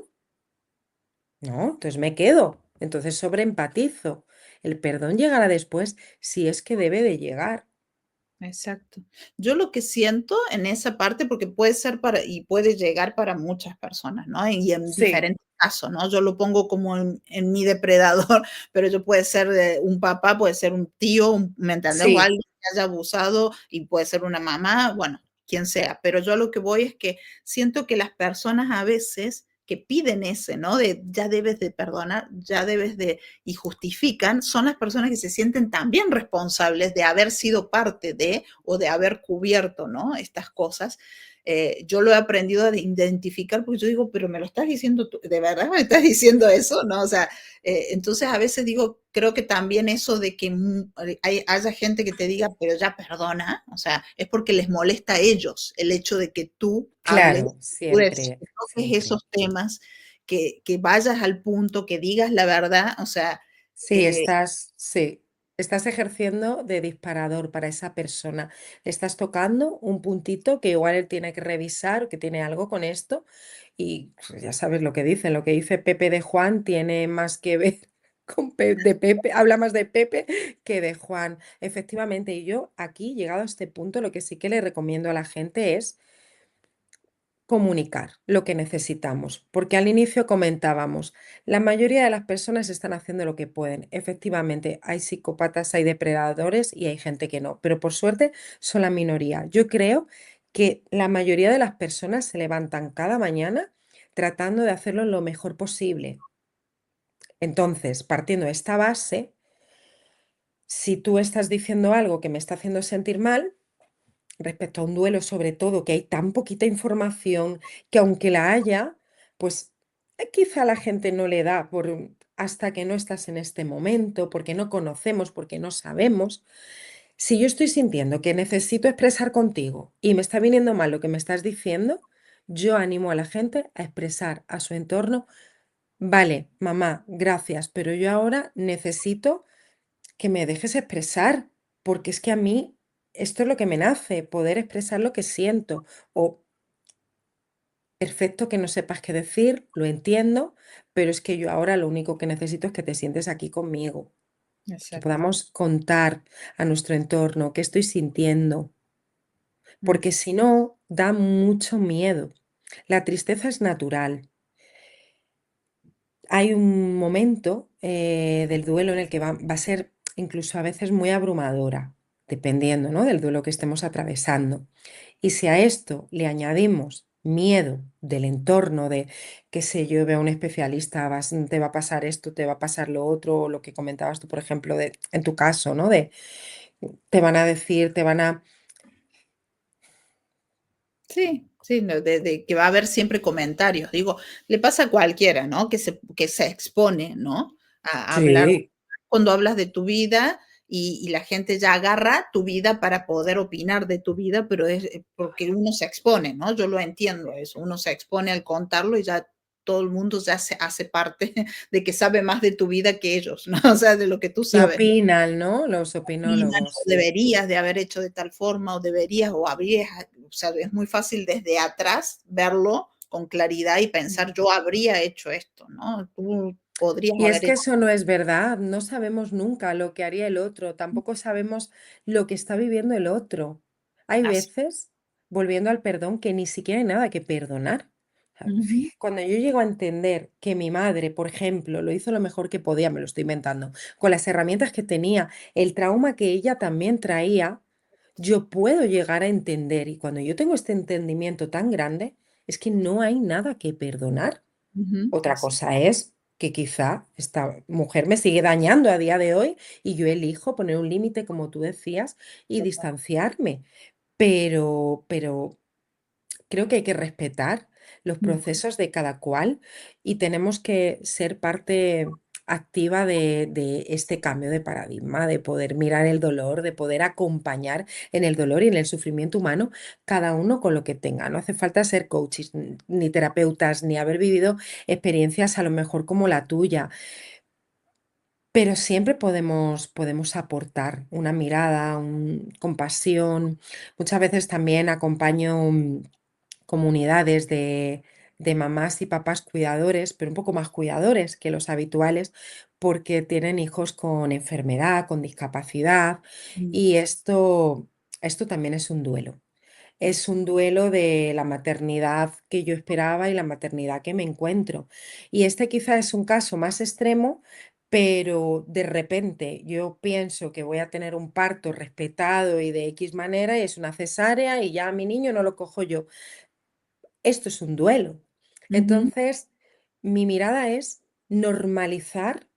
No, entonces me quedo. Entonces sobreempatizo. El perdón llegará después si es que debe de llegar. exacto. Yo lo que siento en esa parte, porque puede ser y puede llegar para muchas personas, ¿no? Y en Sí, diferentes casos, ¿no? Yo lo pongo como en mi depredador, pero yo puede ser un papá, puede ser un tío, ¿me entendés? O sí, alguien que haya abusado y puede ser una mamá, bueno, quien sea. Pero yo a lo que voy es que siento que las personas a veces que piden ese, ¿no? De ya debes de perdonar, ya debes de, y justifican, son las personas que se sienten también responsables de haber sido parte de o de haber cubierto, ¿no? Estas cosas. Yo lo he aprendido a identificar porque yo digo, pero me lo estás diciendo tú, ¿de verdad me estás diciendo eso? ¿No? O sea, entonces a veces digo, creo que también eso de que haya gente que te diga, pero ya perdona, o sea, es porque les molesta a ellos el hecho de que tú hables, claro, tú siempre, toques siempre. esos temas, que vayas al punto, que digas la verdad, o sea, eh, Sí, estás ejerciendo de disparador para esa persona. Le estás tocando un puntito que igual él tiene que revisar, que tiene algo con esto. Y pues, ya sabes lo que dicen, lo que dice Pepe de Juan tiene más que ver con de Pepe, habla más de Pepe que de Juan. Efectivamente, y yo aquí, llegado a este punto, lo que sí que le recomiendo a la gente es comunicar lo que necesitamos, porque al inicio comentábamos, la mayoría de las personas están haciendo lo que pueden. Efectivamente, hay psicópatas, hay depredadores y hay gente que no, pero por suerte son la minoría. Yo creo que la mayoría de las personas se levantan cada mañana tratando de hacerlo lo mejor posible. Entonces, partiendo de esta base, si tú estás diciendo algo que me está haciendo sentir mal, respecto a un duelo, sobre todo, que hay tan poquita información que aunque la haya, pues quizá la gente no le da por hasta que no estás en este momento, porque no conocemos, porque no sabemos. Si yo estoy sintiendo que necesito expresar contigo y me está viniendo mal lo que me estás diciendo, yo animo a la gente a expresar a su entorno, vale, mamá, gracias, pero yo ahora necesito que me dejes expresar, porque es que a mí esto es lo que me nace, poder expresar lo que siento. O perfecto que no sepas qué decir, lo entiendo, pero es que yo ahora lo único que necesito es que te sientes aquí conmigo, que Exacto. podamos contar a nuestro entorno qué estoy sintiendo, Mm, porque si no, da mucho miedo. La tristeza es natural. Hay un momento del duelo en el que va a ser incluso a veces muy abrumadora, dependiendo, ¿no?, del duelo que estemos atravesando. Y si a esto le añadimos miedo del entorno, de, qué sé yo, ve a un especialista, te va a pasar esto, te va a pasar lo otro, o lo que comentabas tú, por ejemplo, en tu caso, ¿no? De, te van a decir, te van a... sí, sí, no, de que va a haber siempre comentarios. Digo, le pasa a cualquiera, ¿no? Que se expone, ¿no? A hablar Sí. cuando hablas de tu vida y la gente ya agarra tu vida para poder opinar de tu vida, pero es porque uno se expone, ¿no? Yo lo entiendo eso, uno se expone al contarlo y ya todo el mundo ya se hace parte de que sabe más de tu vida que ellos, ¿no? O sea, de lo que tú Y sabes. opinan, ¿no? Los Opinan, opinólogos, o sí. deberías de haber hecho de tal forma, o deberías, o habrías, o sea, es muy fácil desde atrás verlo con claridad y pensar, yo habría hecho esto, ¿no? Tú podrías Y es haber que hecho eso no es verdad, no sabemos nunca lo que haría el otro, tampoco sabemos lo que está viviendo el otro. Hay así. veces, volviendo al perdón, que ni siquiera hay nada que perdonar. O sea, Ujú, cuando yo llego a entender que mi madre, por ejemplo, lo hizo lo mejor que podía, me lo estoy inventando, con las herramientas que tenía, el trauma que ella también traía, yo puedo llegar a entender. Y cuando yo tengo este entendimiento tan grande, es que no hay nada que perdonar. ujú, Otra así. cosa es que quizá esta mujer me sigue dañando a día de hoy y yo elijo poner un límite, como tú decías, y Total. distanciarme. Pero creo que hay que respetar los Ujú, procesos de cada cual y tenemos que ser parte activa de este cambio de paradigma, de poder mirar el dolor, de poder acompañar en el dolor y en el sufrimiento humano, cada uno con lo que tenga. No hace falta ser coaches, ni terapeutas, ni haber vivido experiencias a lo mejor como la tuya, pero siempre podemos aportar una mirada, compasión. Muchas veces también acompaño comunidades de mamás y papás cuidadores, pero un poco más cuidadores que los habituales, porque tienen hijos con enfermedad, con discapacidad, mm, y esto también es un duelo. Es un duelo de la maternidad que yo esperaba y la maternidad que me encuentro. Y este quizá es un caso más extremo, pero de repente yo pienso que voy a tener un parto respetado y de X manera y es una cesárea y ya a mi niño no lo cojo yo. Esto es un duelo. ujú, Entonces, mi mirada es normalizar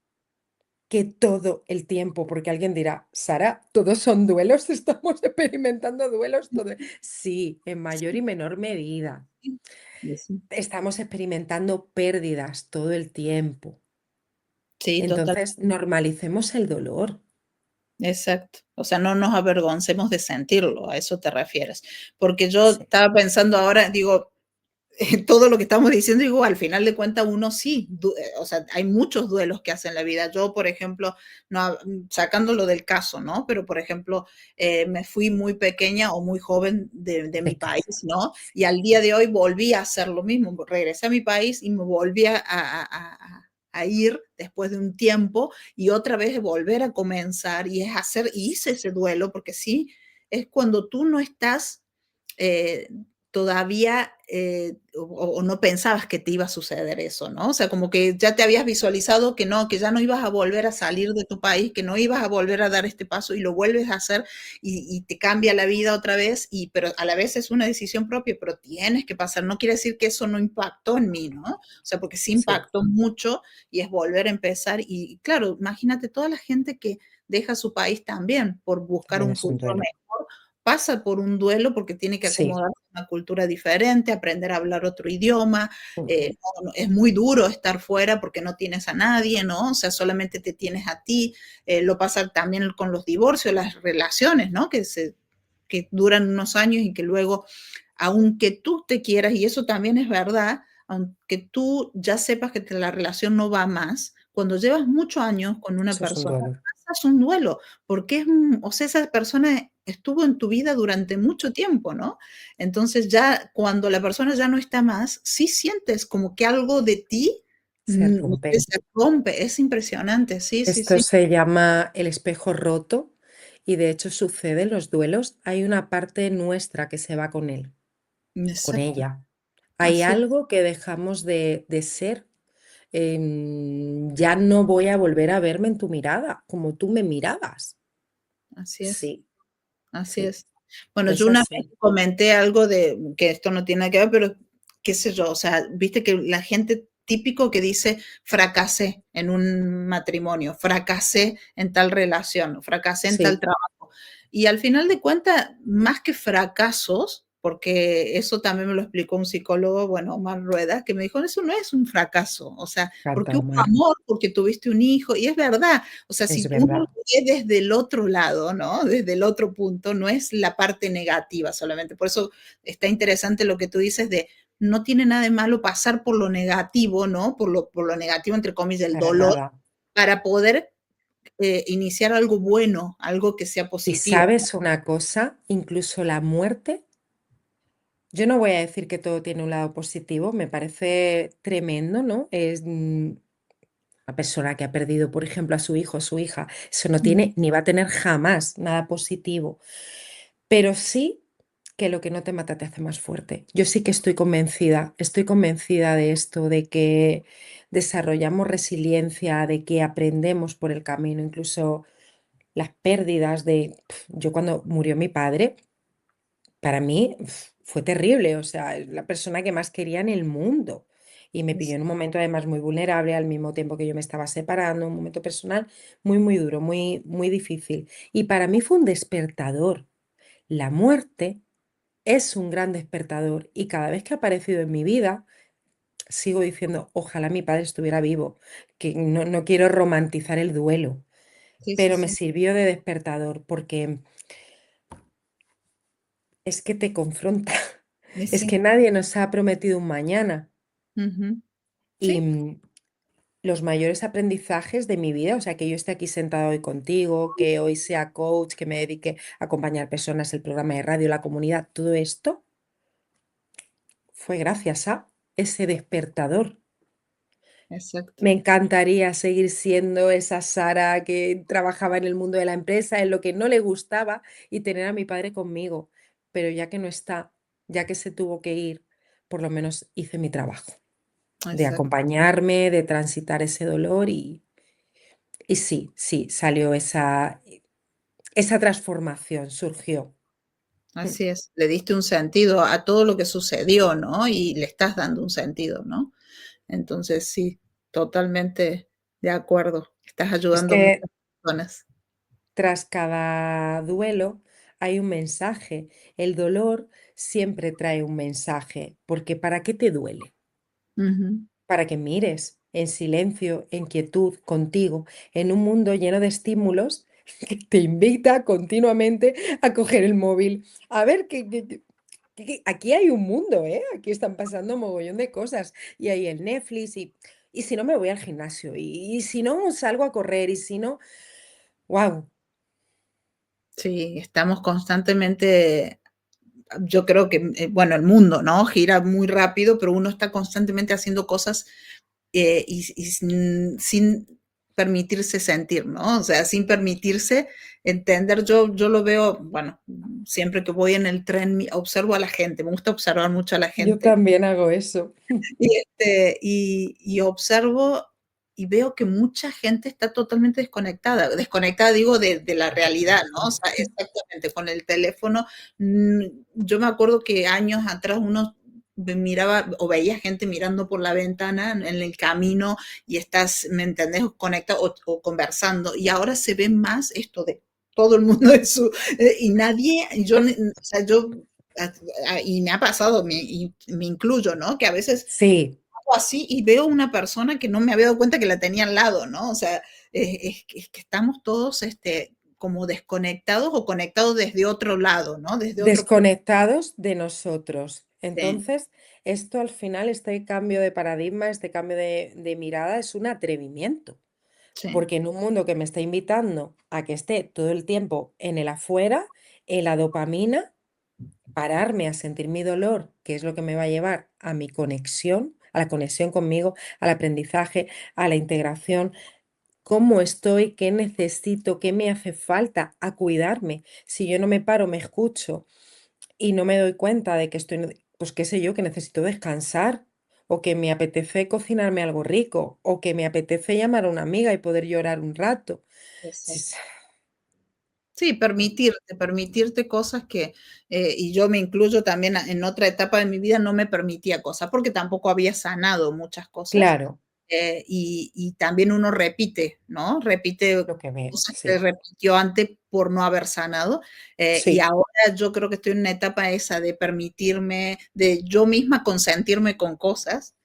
que todo el tiempo, porque alguien dirá, Sara, todos son duelos, estamos experimentando duelos todo. Sí, en mayor y menor medida. sí, y sí. Estamos experimentando pérdidas todo el tiempo. Sí, total. Entonces, normalicemos el dolor. Exacto. O sea, no nos avergoncemos de sentirlo, a eso te refieres. Porque yo Sí, estaba pensando ahora, digo, todo lo que estamos diciendo, digo, al final de cuentas uno sí, o sea, hay muchos duelos que hacen la vida. Yo, por ejemplo, no, sacándolo del caso, ¿no? Pero, por ejemplo, me fui muy pequeña o muy joven de mi de país, casa. ¿no? Y al día de hoy volví a hacer lo mismo, regresé a mi país y me volví a ir después de un tiempo y otra vez volver a comenzar y es hacer, y hice ese duelo, porque sí, es cuando tú no estás... Eh, todavía o no pensabas que te iba a suceder eso, ¿no? O sea, como que ya te habías visualizado que no, que ya no ibas a volver a salir de tu país, que no ibas a volver a dar este paso y lo vuelves a hacer y te cambia la vida otra vez, pero a la vez es una decisión propia, pero tienes que pasar. No quiere decir que eso no impactó en mí, ¿no? O sea, porque sí Sí, impactó mucho y es volver a empezar. Y claro, imagínate toda la gente que deja su país también por buscar también un es un futuro duelo. mejor, pasa por un duelo porque tiene que Sí. acomodarse a una cultura diferente, aprender a hablar otro idioma. Mm. Es muy duro estar fuera porque no tienes a nadie, ¿no? O sea, solamente te tienes a ti. Lo pasa también con los divorcios, las relaciones, ¿no? Que duran unos años y que luego, aunque tú te quieras, y eso también es verdad, aunque tú ya sepas que la relación no va más, cuando llevas muchos años con una Eso es un persona, duelo. pasas un duelo, porque o sea, esa persona estuvo en tu vida durante mucho tiempo, ¿no? Entonces ya cuando la persona ya no está más, sí sientes como que algo de ti Se que rompe. se rompe, es impresionante, sí, sí, Esto sí. se llama el espejo roto y de hecho sucede en los duelos. Hay una parte nuestra que se va con él, con Exacto, ella. Hay así, algo que dejamos de ser. Ya no voy a volver a verme en tu mirada, como tú me mirabas. así es. Sí, Así sí, es. Bueno, es yo una vez así. comenté algo de que esto no tiene nada que ver, pero qué sé yo, o sea, viste que la gente típico que dice fracasé en un matrimonio, fracasé en tal relación, fracasé en tal Sí, trabajo. Y al final de cuentas, más que fracasos, porque eso también me lo explicó un psicólogo, bueno, Omar Rueda, que me dijo, eso no es un fracaso, o sea, porque canta hubo Omar. amor, porque tuviste un hijo, y es verdad, o sea, Es si uno lo verdad. ve desde el otro lado, ¿no? Desde el otro punto, no es la parte negativa solamente. Por eso está interesante lo que tú dices de no tiene nada de malo pasar por lo negativo, ¿no? Por lo negativo, entre comillas, el Para dolor, nada. para poder iniciar algo bueno, algo que sea Y positivo. sabes una cosa, incluso la muerte, yo no voy a decir que todo tiene un lado positivo, me parece tremendo, ¿no? Una persona que ha perdido, por ejemplo, a su hijo o su hija, eso no Mm, tiene ni va a tener jamás nada positivo. Pero sí que lo que no te mata te hace más fuerte. Yo sí que estoy convencida de esto, de que desarrollamos resiliencia, de que aprendemos por el camino, incluso las pérdidas yo cuando murió mi padre, para mí fue terrible, o sea, es la persona que más quería en el mundo. Y me pilló es- en un momento además muy vulnerable, al mismo tiempo que yo me estaba separando, un momento personal muy, muy duro, muy, muy difícil. Y para mí fue un despertador. La muerte es un gran despertador y cada vez que ha aparecido en mi vida, sigo diciendo, ojalá mi padre estuviera vivo, que no quiero romantizar el duelo, sí, sí, pero me sí. sirvió de despertador porque es que te confronta, Y es sí. que nadie nos ha prometido un mañana Ujú. y Sí, los mayores aprendizajes de mi vida, o sea, que yo esté aquí sentada hoy contigo, que hoy sea coach, que me dedique a acompañar personas, el programa de radio, la comunidad, todo esto fue gracias a ese despertador. exacto. Me encantaría seguir siendo esa Sara que trabajaba en el mundo de la empresa, en lo que no le gustaba y tener a mi padre conmigo. Pero ya que no está, ya que se tuvo que ir, por lo menos hice mi trabajo de Exacto. acompañarme, de transitar ese dolor y sí, sí, salió esa transformación, surgió. Mm. Así es. Le diste un sentido a todo lo que sucedió, ¿no? Y le estás dando un sentido, ¿no? Entonces, sí, totalmente de acuerdo. Estás Es ayudando a que muchas personas. tras cada duelo hay un mensaje. El dolor siempre trae un mensaje, porque ¿para qué te duele? Ujú. Para que mires en silencio, en quietud, contigo, en un mundo lleno de estímulos que te invita continuamente a coger el móvil. A ver, aquí hay un mundo, ¿eh? Aquí están pasando mogollón de cosas. Y hay el Netflix y si no me voy al gimnasio y si no salgo a correr y si no, wow, Sí, estamos constantemente, yo creo que, bueno, el mundo, ¿no? Gira muy rápido, pero uno está constantemente haciendo cosas y sin permitirse sentir, ¿no? O sea, sin permitirse entender, yo lo veo, bueno, siempre que voy en el tren observo a la gente, me gusta observar mucho a la Yo gente también hago eso. y observo y veo que mucha gente está totalmente desconectada, desconectada digo de la realidad, ¿no? O sea, Totalmente. exactamente, con el teléfono. Yo me acuerdo que años atrás uno miraba o veía gente mirando por la ventana en el camino y estás, ¿me entendés? Conectado o conversando. Y ahora se ve más esto de todo el mundo en su... y nadie, yo, o sea, yo, y me ha pasado, y me incluyo, ¿no? Que a veces Sí, así y veo una persona que no me había dado cuenta que la tenía al lado, ¿no? O sea, es que estamos todos como desconectados o conectados desde otro lado, ¿no? Desde otro punto. desconectados de nosotros. Sí, Entonces, esto al final, este cambio de paradigma, este cambio de mirada es un atrevimiento, sí, porque en un mundo que me está invitando a que esté todo el tiempo en el afuera, en la dopamina, pararme a sentir mi dolor, que es lo que me va a llevar a mi conexión, a la conexión conmigo, al aprendizaje, a la integración, cómo estoy, qué necesito, qué me hace falta, a cuidarme. Si yo no me paro, me escucho y no me doy cuenta de que estoy, pues qué sé yo, que necesito descansar, o que me apetece cocinarme algo rico, o que me apetece llamar a una amiga y poder llorar un rato. Sí, exacto. Sí, permitirte cosas que, y yo me incluyo también en otra etapa de mi vida, no me permitía cosas, porque tampoco había sanado muchas cosas. claro, Y también uno repite, ¿no? Repite lo que ve, cosas que sí, repitió antes por no haber sanado. Y sí. ahora yo creo que estoy en una etapa esa de permitirme, de yo misma consentirme con cosas,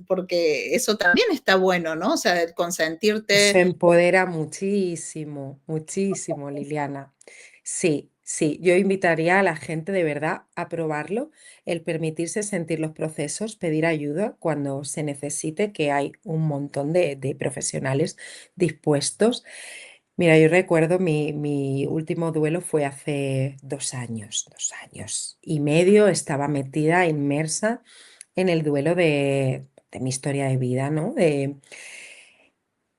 porque eso también está bueno, ¿no? O sea, el Eso consentirte. empodera muchísimo, muchísimo, Liliana. Sí, sí, yo invitaría a la gente de verdad a probarlo, el permitirse sentir los procesos, pedir ayuda cuando se necesite, que hay un montón de profesionales dispuestos. Mira, yo recuerdo mi último duelo fue hace 2 años y medio, estaba metida, inmersa en el duelo de mi historia de vida, ¿no?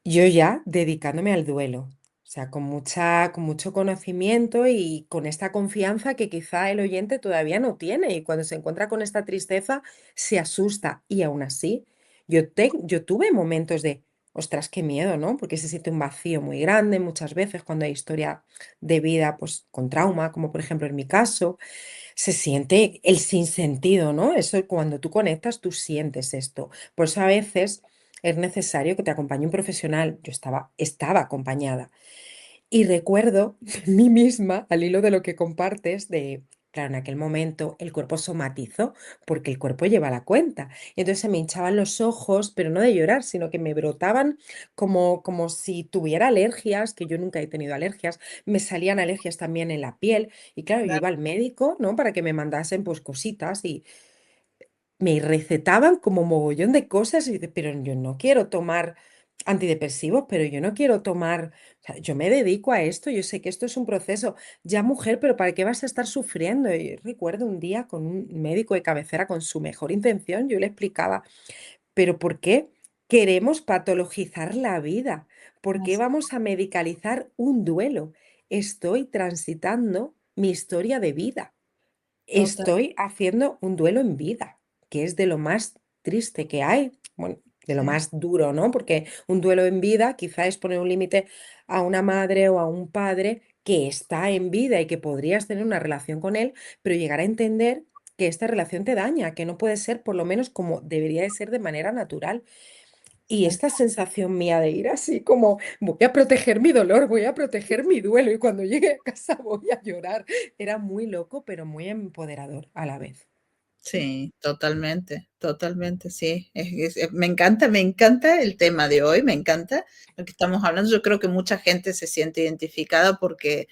Yo ya dedicándome al duelo, o sea, con mucho conocimiento y con esta confianza que quizá el oyente todavía no tiene, y cuando se encuentra con esta tristeza se asusta, y aún así yo tuve momentos de, ostras, qué miedo, ¿no? Porque se siente un vacío muy grande muchas veces cuando hay historia de vida, pues, con trauma, como por ejemplo en mi caso, se siente el sinsentido, ¿no? Eso cuando tú conectas, tú sientes esto. Por eso a veces es necesario que te acompañe un profesional. Yo estaba acompañada. Y recuerdo de mí misma, al hilo de lo que compartes, claro, en aquel momento el cuerpo somatizó, porque el cuerpo lleva la cuenta. Y entonces se me hinchaban los ojos, pero no de llorar, sino que me brotaban como si tuviera alergias, que yo nunca he tenido alergias. Me salían alergias también en la piel. Y claro, yo iba al médico, ¿no? Para que me mandasen pues cositas y me recetaban como mogollón de cosas y pero yo no quiero tomar antidepresivos, pero yo no quiero tomar, o sea, yo me dedico a esto, yo sé que esto es un proceso, ya mujer, pero ¿para qué vas a estar sufriendo? Y recuerdo un día con un médico de cabecera con su mejor intención, yo le explicaba, pero ¿por qué queremos patologizar la vida? ¿Por qué vamos a medicalizar un duelo? Estoy transitando mi historia de vida. Total, Estoy haciendo un duelo en vida, que es de lo más triste que hay, bueno, de lo sí, más duro, ¿no? Porque un duelo en vida quizá es poner un límite a una madre o a un padre que está en vida y que podrías tener una relación con él, pero llegar a entender que esta relación te daña, que no puede ser por lo menos como debería de ser de manera natural. Y sí. esta sensación mía de ir así como voy a proteger mi dolor, voy a proteger mi duelo y cuando llegue a casa voy a llorar. Era muy loco, pero muy empoderador a la vez. Sí, totalmente, totalmente, sí. Me encanta el tema de hoy, me encanta lo que estamos hablando. Yo creo que mucha gente se siente identificada porque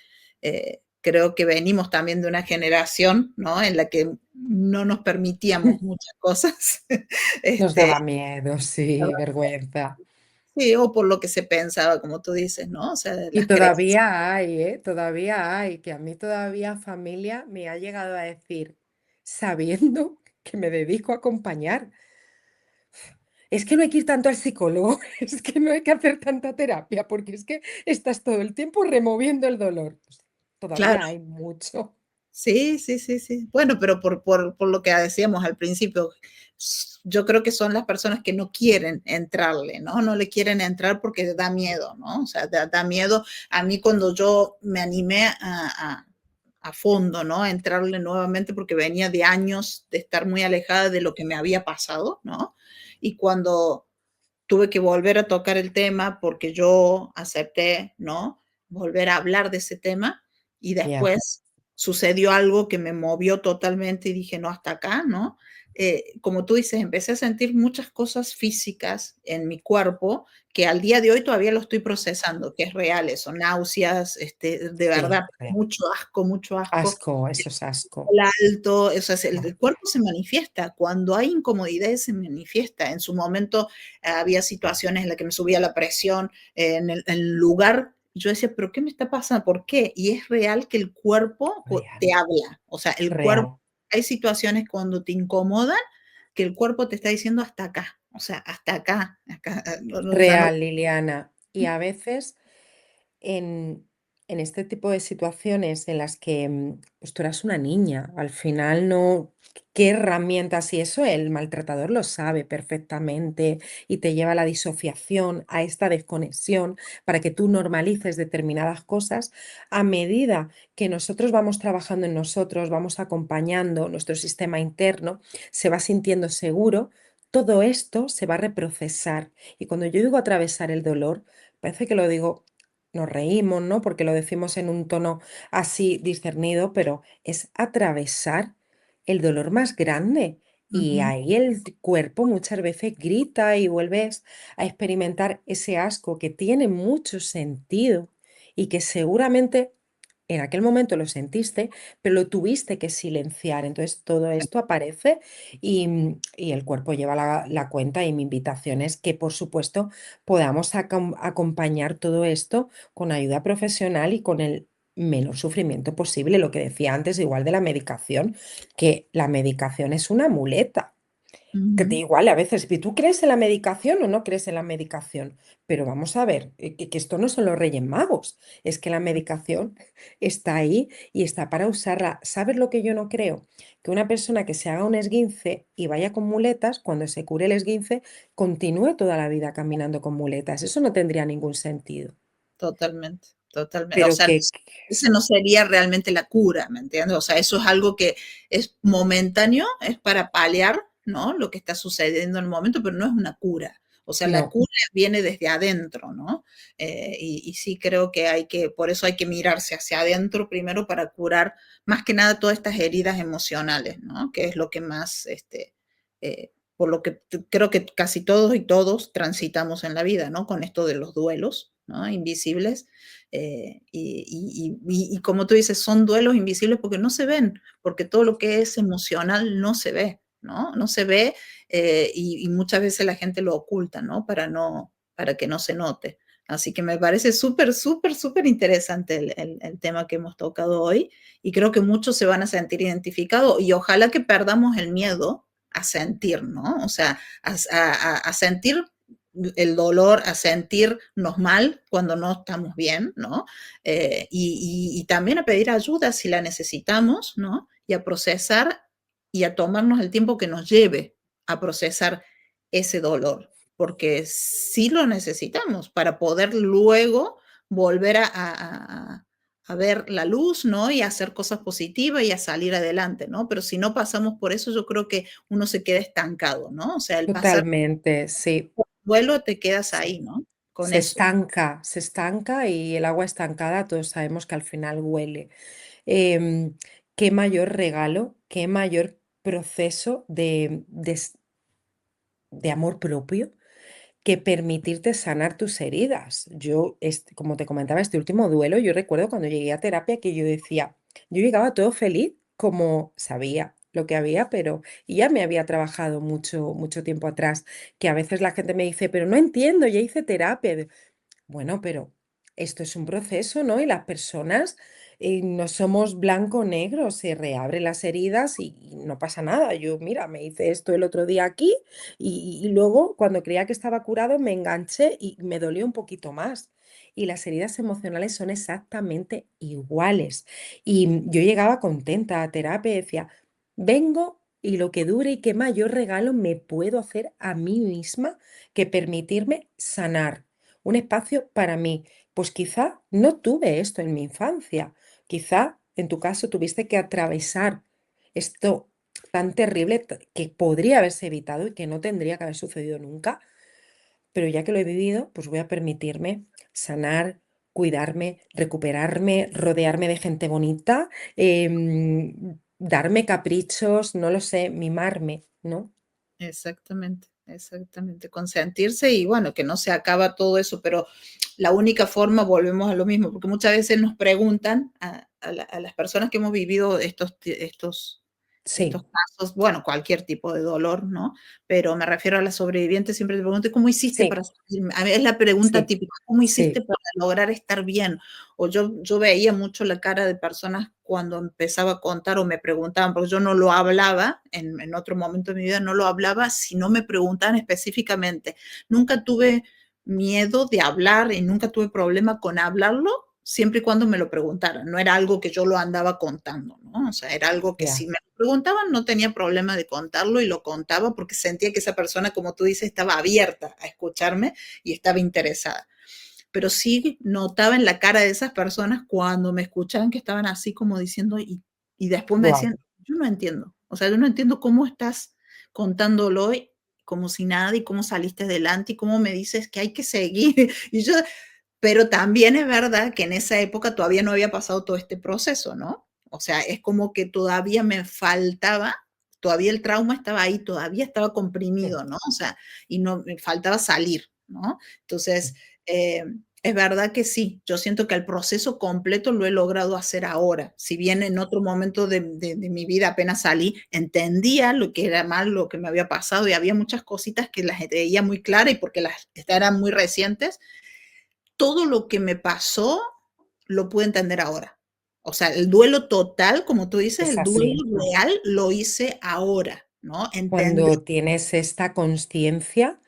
creo que venimos también de una generación, ¿no? En la que no nos permitíamos muchas cosas. Nos Este, daba miedo, sí, vergüenza. sí, o por lo que se pensaba, como tú dices, ¿no? O sea, Y las creencias. todavía hay, ¿eh? Todavía hay, que a mí todavía familia me ha llegado a decir, sabiendo que me dedico a acompañar. Es que no hay que ir tanto al psicólogo, es que no hay que hacer tanta terapia, porque es que estás todo el tiempo removiendo el dolor. Pues, Claro. todavía hay mucho. Sí, sí, sí, sí. Bueno, pero por lo que decíamos al principio, yo creo que son las personas que no quieren entrarle, ¿no? No le quieren entrar porque da miedo, ¿no? O sea, da miedo. A mí cuando yo me animé a fondo, ¿no? A entrarle nuevamente porque venía de años de estar muy alejada de lo que me había pasado, ¿no? Y cuando tuve que volver a tocar el tema porque yo acepté, ¿no? Volver a hablar de ese tema y Ya, después sucedió algo que me movió totalmente y dije, no, hasta acá, ¿no? Como tú dices, empecé a sentir muchas cosas físicas en mi cuerpo que al día de hoy todavía lo estoy procesando, que es real, eso, náuseas, de sí, verdad, mucho asco, asco, eso es asco. el alto, o sea, Buah, el cuerpo se manifiesta, cuando hay incomodidad se manifiesta. En su momento había situaciones en las que me subía la presión en el lugar, yo decía, pero ¿qué me está pasando? ¿Por qué? Y es real que el cuerpo real, te habla, o sea, el cuerpo, real, hay situaciones cuando te incomodan que el cuerpo te está diciendo hasta acá, o sea, hasta acá, acá o sea, no. real, Liliana. Y a veces en, en este tipo de situaciones en las que pues tú eras una niña, al final no, ¿qué herramientas? Y eso el maltratador lo sabe perfectamente y te lleva a la disociación, a esta desconexión, para que tú normalices determinadas cosas. A medida que nosotros vamos trabajando en nosotros, vamos acompañando nuestro sistema interno, se va sintiendo seguro. Todo esto se va a reprocesar. Y cuando yo digo atravesar el dolor, parece que lo digo, nos reímos, ¿no? Porque lo decimos en un tono así discernido, pero es atravesar el dolor más grande. Y Ujú, ahí el cuerpo muchas veces grita y vuelves a experimentar ese asco que tiene mucho sentido y que seguramente en aquel momento lo sentiste, pero lo tuviste que silenciar. Entonces todo esto aparece y el cuerpo lleva la cuenta y mi invitación es que, por supuesto, podamos acompañar todo esto con ayuda profesional y con el menor sufrimiento posible. Lo que decía antes, igual de la medicación, que la medicación es una muleta. Que te ujú. igual a veces, ¿y tú crees en la medicación o no crees en la medicación? Pero vamos a ver, que esto no son los Reyes Magos, es que la medicación está ahí y está para usarla. ¿Sabes lo que yo no creo? Que una persona que se haga un esguince y vaya con muletas, cuando se cure el esguince, continúe toda la vida caminando con muletas. Eso no tendría ningún sentido. Totalmente, totalmente. O Pero sea, que, ese no sería realmente la cura, ¿me entiendes? O sea, eso es algo que es momentáneo, es para paliar, ¿no? Lo que está sucediendo en el momento, pero no es una cura. O sea, la no, cura viene desde adentro, ¿no? Y sí creo que por eso hay que mirarse hacia adentro primero para curar más que nada todas estas heridas emocionales, ¿no? Que es lo que más, por lo que creo que casi todos y todos transitamos en la vida, ¿no? Con esto de los duelos, ¿no? Invisibles. Y como tú dices, son duelos invisibles porque no se ven, porque todo lo que es emocional no se ve, ¿no? No se ve y muchas veces la gente lo oculta, ¿no? Para que no se note. Así que me parece súper, súper, súper interesante el tema que hemos tocado hoy y creo que muchos se van a sentir identificados y ojalá que perdamos el miedo a sentir, ¿no? O sea, a sentir el dolor, a sentirnos mal cuando no estamos bien, ¿no? Y también a pedir ayuda si la necesitamos, ¿no? Y a procesar y a tomarnos el tiempo que nos lleve a procesar ese dolor, porque sí lo necesitamos para poder luego volver a ver la luz, ¿no? Y a hacer cosas positivas y a salir adelante, ¿no? Pero si no pasamos por eso, yo creo que uno se queda estancado, ¿no? O sea, el pasar totalmente, sí. por el duelo te quedas ahí, ¿no? Con eso. Se estanca y el agua estancada todos sabemos que al final huele. Qué mayor regalo, qué mayor proceso de amor propio que permitirte sanar tus heridas. Yo, como te comentaba, este último duelo, yo recuerdo cuando llegué a terapia que yo decía, yo llegaba todo feliz, como sabía lo que había, pero y ya me había trabajado mucho, mucho tiempo atrás, que a veces la gente me dice, pero no entiendo, ya hice terapia. Bueno, pero esto es un proceso, ¿no? Y las personas no somos blanco o negro, se reabren las heridas y no pasa nada. Yo, mira, me hice esto el otro día aquí y luego cuando creía que estaba curado me enganché y me dolió un poquito más. Y las heridas emocionales son exactamente iguales. Y yo llegaba contenta a terapia y decía, vengo y lo que dure y qué mayor regalo me puedo hacer a mí misma que permitirme sanar. Un espacio para mí. Pues quizá no tuve esto en mi infancia. Quizá en tu caso tuviste que atravesar esto tan terrible que podría haberse evitado y que no tendría que haber sucedido nunca, pero ya que lo he vivido, pues voy a permitirme sanar, cuidarme, recuperarme, rodearme de gente bonita, darme caprichos, no lo sé, mimarme, ¿no? Exactamente, exactamente. Consentirse y bueno, que no se acaba todo eso, pero la única forma, volvemos a lo mismo, porque muchas veces nos preguntan a las personas que hemos vivido estos Sí, casos, bueno, cualquier tipo de dolor, ¿no? Pero me refiero a las sobrevivientes, siempre te pregunto, ¿cómo hiciste sí, para salir? A mí es la pregunta sí, típica, ¿cómo hiciste sí, para lograr estar bien? O yo veía mucho la cara de personas cuando empezaba a contar o me preguntaban, porque yo no lo hablaba, en otro momento de mi vida no lo hablaba, si no me preguntaban específicamente. Nunca tuve miedo de hablar y nunca tuve problema con hablarlo, siempre y cuando me lo preguntaran. No era algo que yo lo andaba contando, ¿no? O sea, era algo que si ya, me lo preguntaban no tenía problema de contarlo y lo contaba porque sentía que esa persona, como tú dices, estaba abierta a escucharme y estaba interesada. Pero sí notaba en la cara de esas personas cuando me escuchaban que estaban así como diciendo y después me wow, decían, yo no entiendo, o sea, yo no entiendo cómo estás contándolo como si nada y cómo saliste adelante y cómo me dices que hay que seguir. Y yo, pero también es verdad que en esa época todavía no había pasado todo este proceso, ¿no? O sea, es como que todavía me faltaba, todavía el trauma estaba ahí, todavía estaba sí, comprimido, ¿no? O sea, y no me faltaba salir, ¿no? Entonces, sí, eh, es verdad que sí, yo siento que el proceso completo lo he logrado hacer ahora. Si bien en otro momento de mi vida apenas salí, entendía lo que era mal, lo que me había pasado y había muchas cositas que las veía muy claras y porque las eran muy recientes, todo lo que me pasó lo pude entender ahora. O sea, el duelo total, como tú dices, es el duelo así. real lo hice ahora, ¿no? Entender. Cuando tienes esta conciencia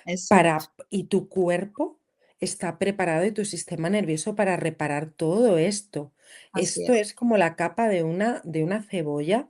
Exacto. para, y tu cuerpo está preparado y tu sistema nervioso para reparar todo esto. Así Esto es. es como la capa de una cebolla.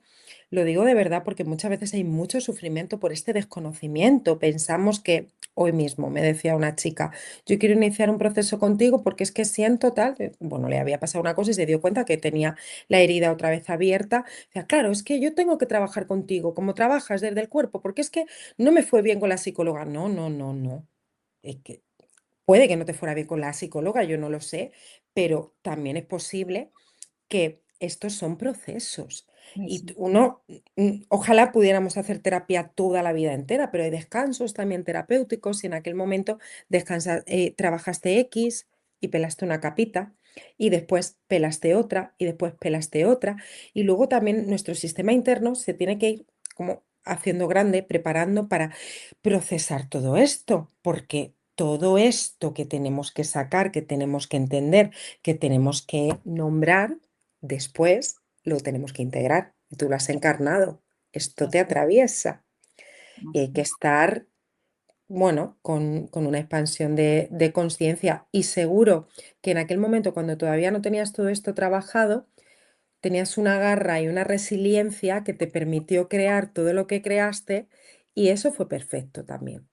Lo digo de verdad porque muchas veces hay mucho sufrimiento por este desconocimiento. Pensamos que hoy mismo me decía una chica, yo quiero iniciar un proceso contigo porque es que siento tal, bueno, le había pasado una cosa y se dio cuenta que tenía la herida otra vez abierta. Decía, claro, es que yo tengo que trabajar contigo, como trabajas desde el cuerpo, porque es que no me fue bien con la psicóloga. No, no, no, no. Es que puede que no te fuera bien con la psicóloga, yo no lo sé, pero también es posible que estos son procesos. Y Eso. uno, ojalá pudiéramos hacer terapia toda la vida entera, pero hay descansos también terapéuticos. Si en aquel momento trabajaste X y pelaste una capita, y después pelaste otra, y después pelaste otra, y luego también nuestro sistema interno se tiene que ir como haciendo grande, preparando para procesar todo esto, porque todo esto que tenemos que sacar, que tenemos que entender, que tenemos que nombrar, después lo tenemos que integrar. Y tú lo has encarnado. Esto te Así es. atraviesa y hay Así que es. estar, bueno, con una expansión de conciencia. Y seguro que en aquel momento, cuando todavía no tenías todo esto trabajado, tenías una garra y una resiliencia que te permitió crear todo lo que creaste y eso fue perfecto también.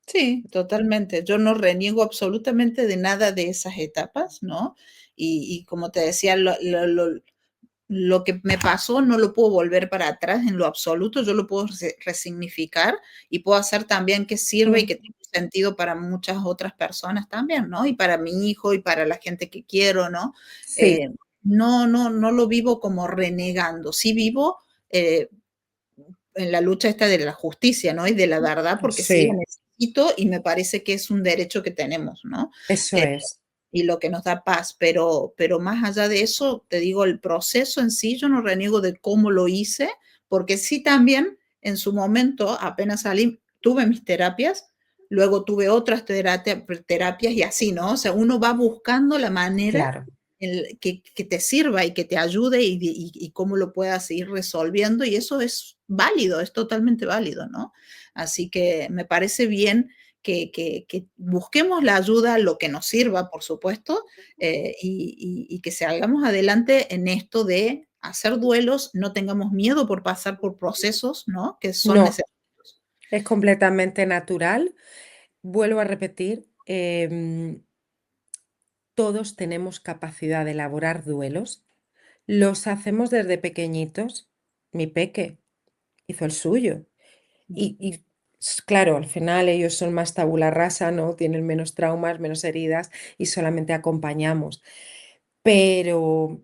Sí, totalmente. Yo no reniego absolutamente de nada de esas etapas, ¿no? Y como te decía, lo que me pasó no lo puedo volver para atrás en lo absoluto, yo lo puedo resignificar y puedo hacer también que sirva y Mm, que tenga sentido para muchas otras personas también, ¿no? Y para mi hijo y para la gente que quiero, ¿no? sí, Eh, no lo vivo como renegando, sí vivo eh, en la lucha esta de la justicia, ¿no? Y de la verdad, porque sí la sí, necesito y me parece que es un derecho que tenemos, ¿no? eso Eh, es. y lo que nos da paz, pero más allá de eso, te digo, el proceso en sí, yo no reniego de cómo lo hice, porque sí también en su momento, apenas salí, tuve mis terapias, luego tuve otras terapias y así, ¿no? O sea, uno va buscando la manera Claro, que te sirva y que te ayude y cómo lo puedas ir resolviendo. Y eso es válido, es totalmente válido, ¿no? Así que me parece bien que busquemos la ayuda, lo que nos sirva, por supuesto, y que salgamos adelante en esto de hacer duelos, no tengamos miedo por pasar por procesos, ¿no? Que son No, necesarios. es completamente natural. Vuelvo a repetir, todos tenemos capacidad de elaborar duelos. Los hacemos desde pequeñitos. Mi peque hizo el suyo. Claro, al final ellos son más tabula rasa, ¿no? Tienen menos traumas, menos heridas y solamente acompañamos. Pero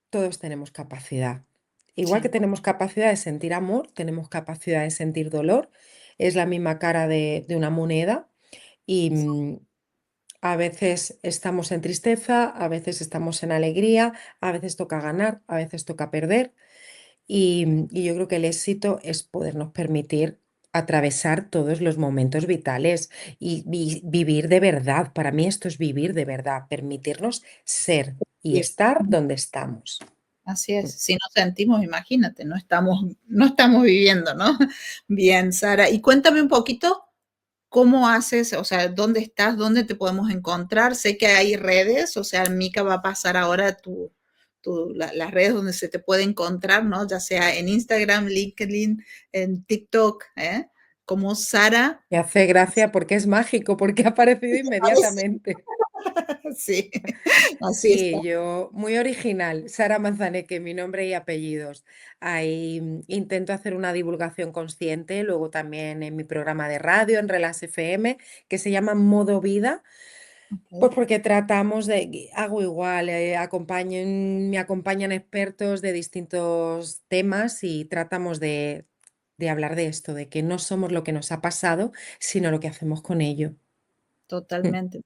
todos tenemos capacidad. Igual que Sí, tenemos capacidad de sentir amor, tenemos capacidad de sentir dolor. Es la misma cara de una moneda y a veces estamos en tristeza, a veces estamos en alegría, a veces toca ganar, a veces toca perder. Y yo creo que el éxito es podernos permitir atravesar todos los momentos vitales y vivir de verdad. Para mí esto es vivir de verdad, permitirnos ser y sí. estar donde estamos. Así es, si nos sentimos, imagínate, no estamos viviendo, ¿no? Bien, Sara, y cuéntame un poquito cómo haces, o sea, dónde estás, dónde te podemos encontrar. Sé que hay redes, o sea, Mica va a pasar ahora las redes donde se te puede encontrar, ¿no? Ya sea en Instagram, LinkedIn, en TikTok, ¿eh? Como Sara. Me hace gracia porque es mágico, porque ha aparecido inmediatamente. Sí, así está. Sí, yo muy original, Sara Manzaneque, mi nombre y apellidos. Ahí intento hacer una divulgación consciente, luego también en mi programa de radio, en Relás FM, que se llama Modo Vida, pues Ok, porque tratamos hago igual, me acompañan expertos de distintos temas y tratamos de hablar de esto, de que no somos lo que nos ha pasado, sino lo que hacemos con ello. totalmente.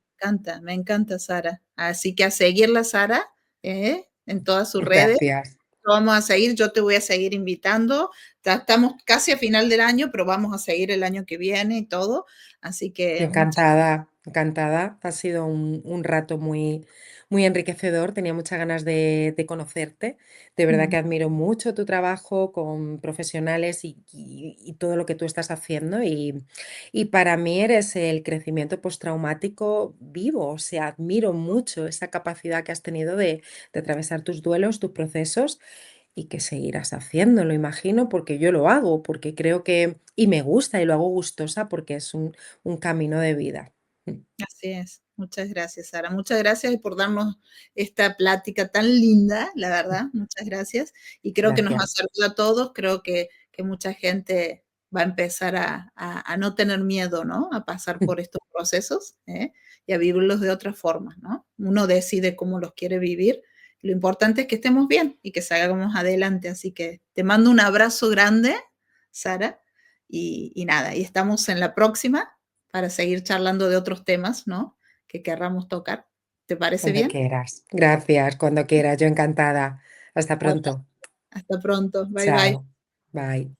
Me encanta, Sara. Así que a seguirla, Sara, en todas sus redes. Gracias. Lo vamos a seguir, yo te voy a seguir invitando. Ya estamos casi a final del año, pero vamos a seguir el año que viene y todo. Así que muchas Encantada, encantada. Ha sido un rato muy, muy enriquecedor. Tenía muchas ganas de conocerte. De verdad que admiro mucho tu trabajo con profesionales y todo lo que tú estás haciendo. Y para mí eres el crecimiento postraumático vivo. O sea, admiro mucho esa capacidad que has tenido de atravesar tus duelos, tus procesos y que seguirás haciéndolo, imagino, porque yo lo hago, porque creo que, y me gusta y lo hago gustosa porque es un camino de vida. así es. Muchas gracias, Sara. Muchas gracias por darnos esta plática tan linda, la verdad. Muchas gracias. Y creo que nos ha Gracias. servido a todos. Creo que mucha gente va a empezar a no tener miedo, ¿no? A pasar por estos procesos, ¿eh? Y a vivirlos de otra forma, ¿no? Uno decide cómo los quiere vivir. Lo importante es que estemos bien y que salgamos adelante. Así que te mando un abrazo grande, Sara. Y nada, y estamos en la próxima para seguir charlando de otros temas, ¿no? Que querramos tocar. ¿Te parece Cuando bien? quieras. Gracias, cuando quieras. Yo encantada. Hasta Abrazo. pronto. Hasta pronto. Bye bye. Chao. Bye.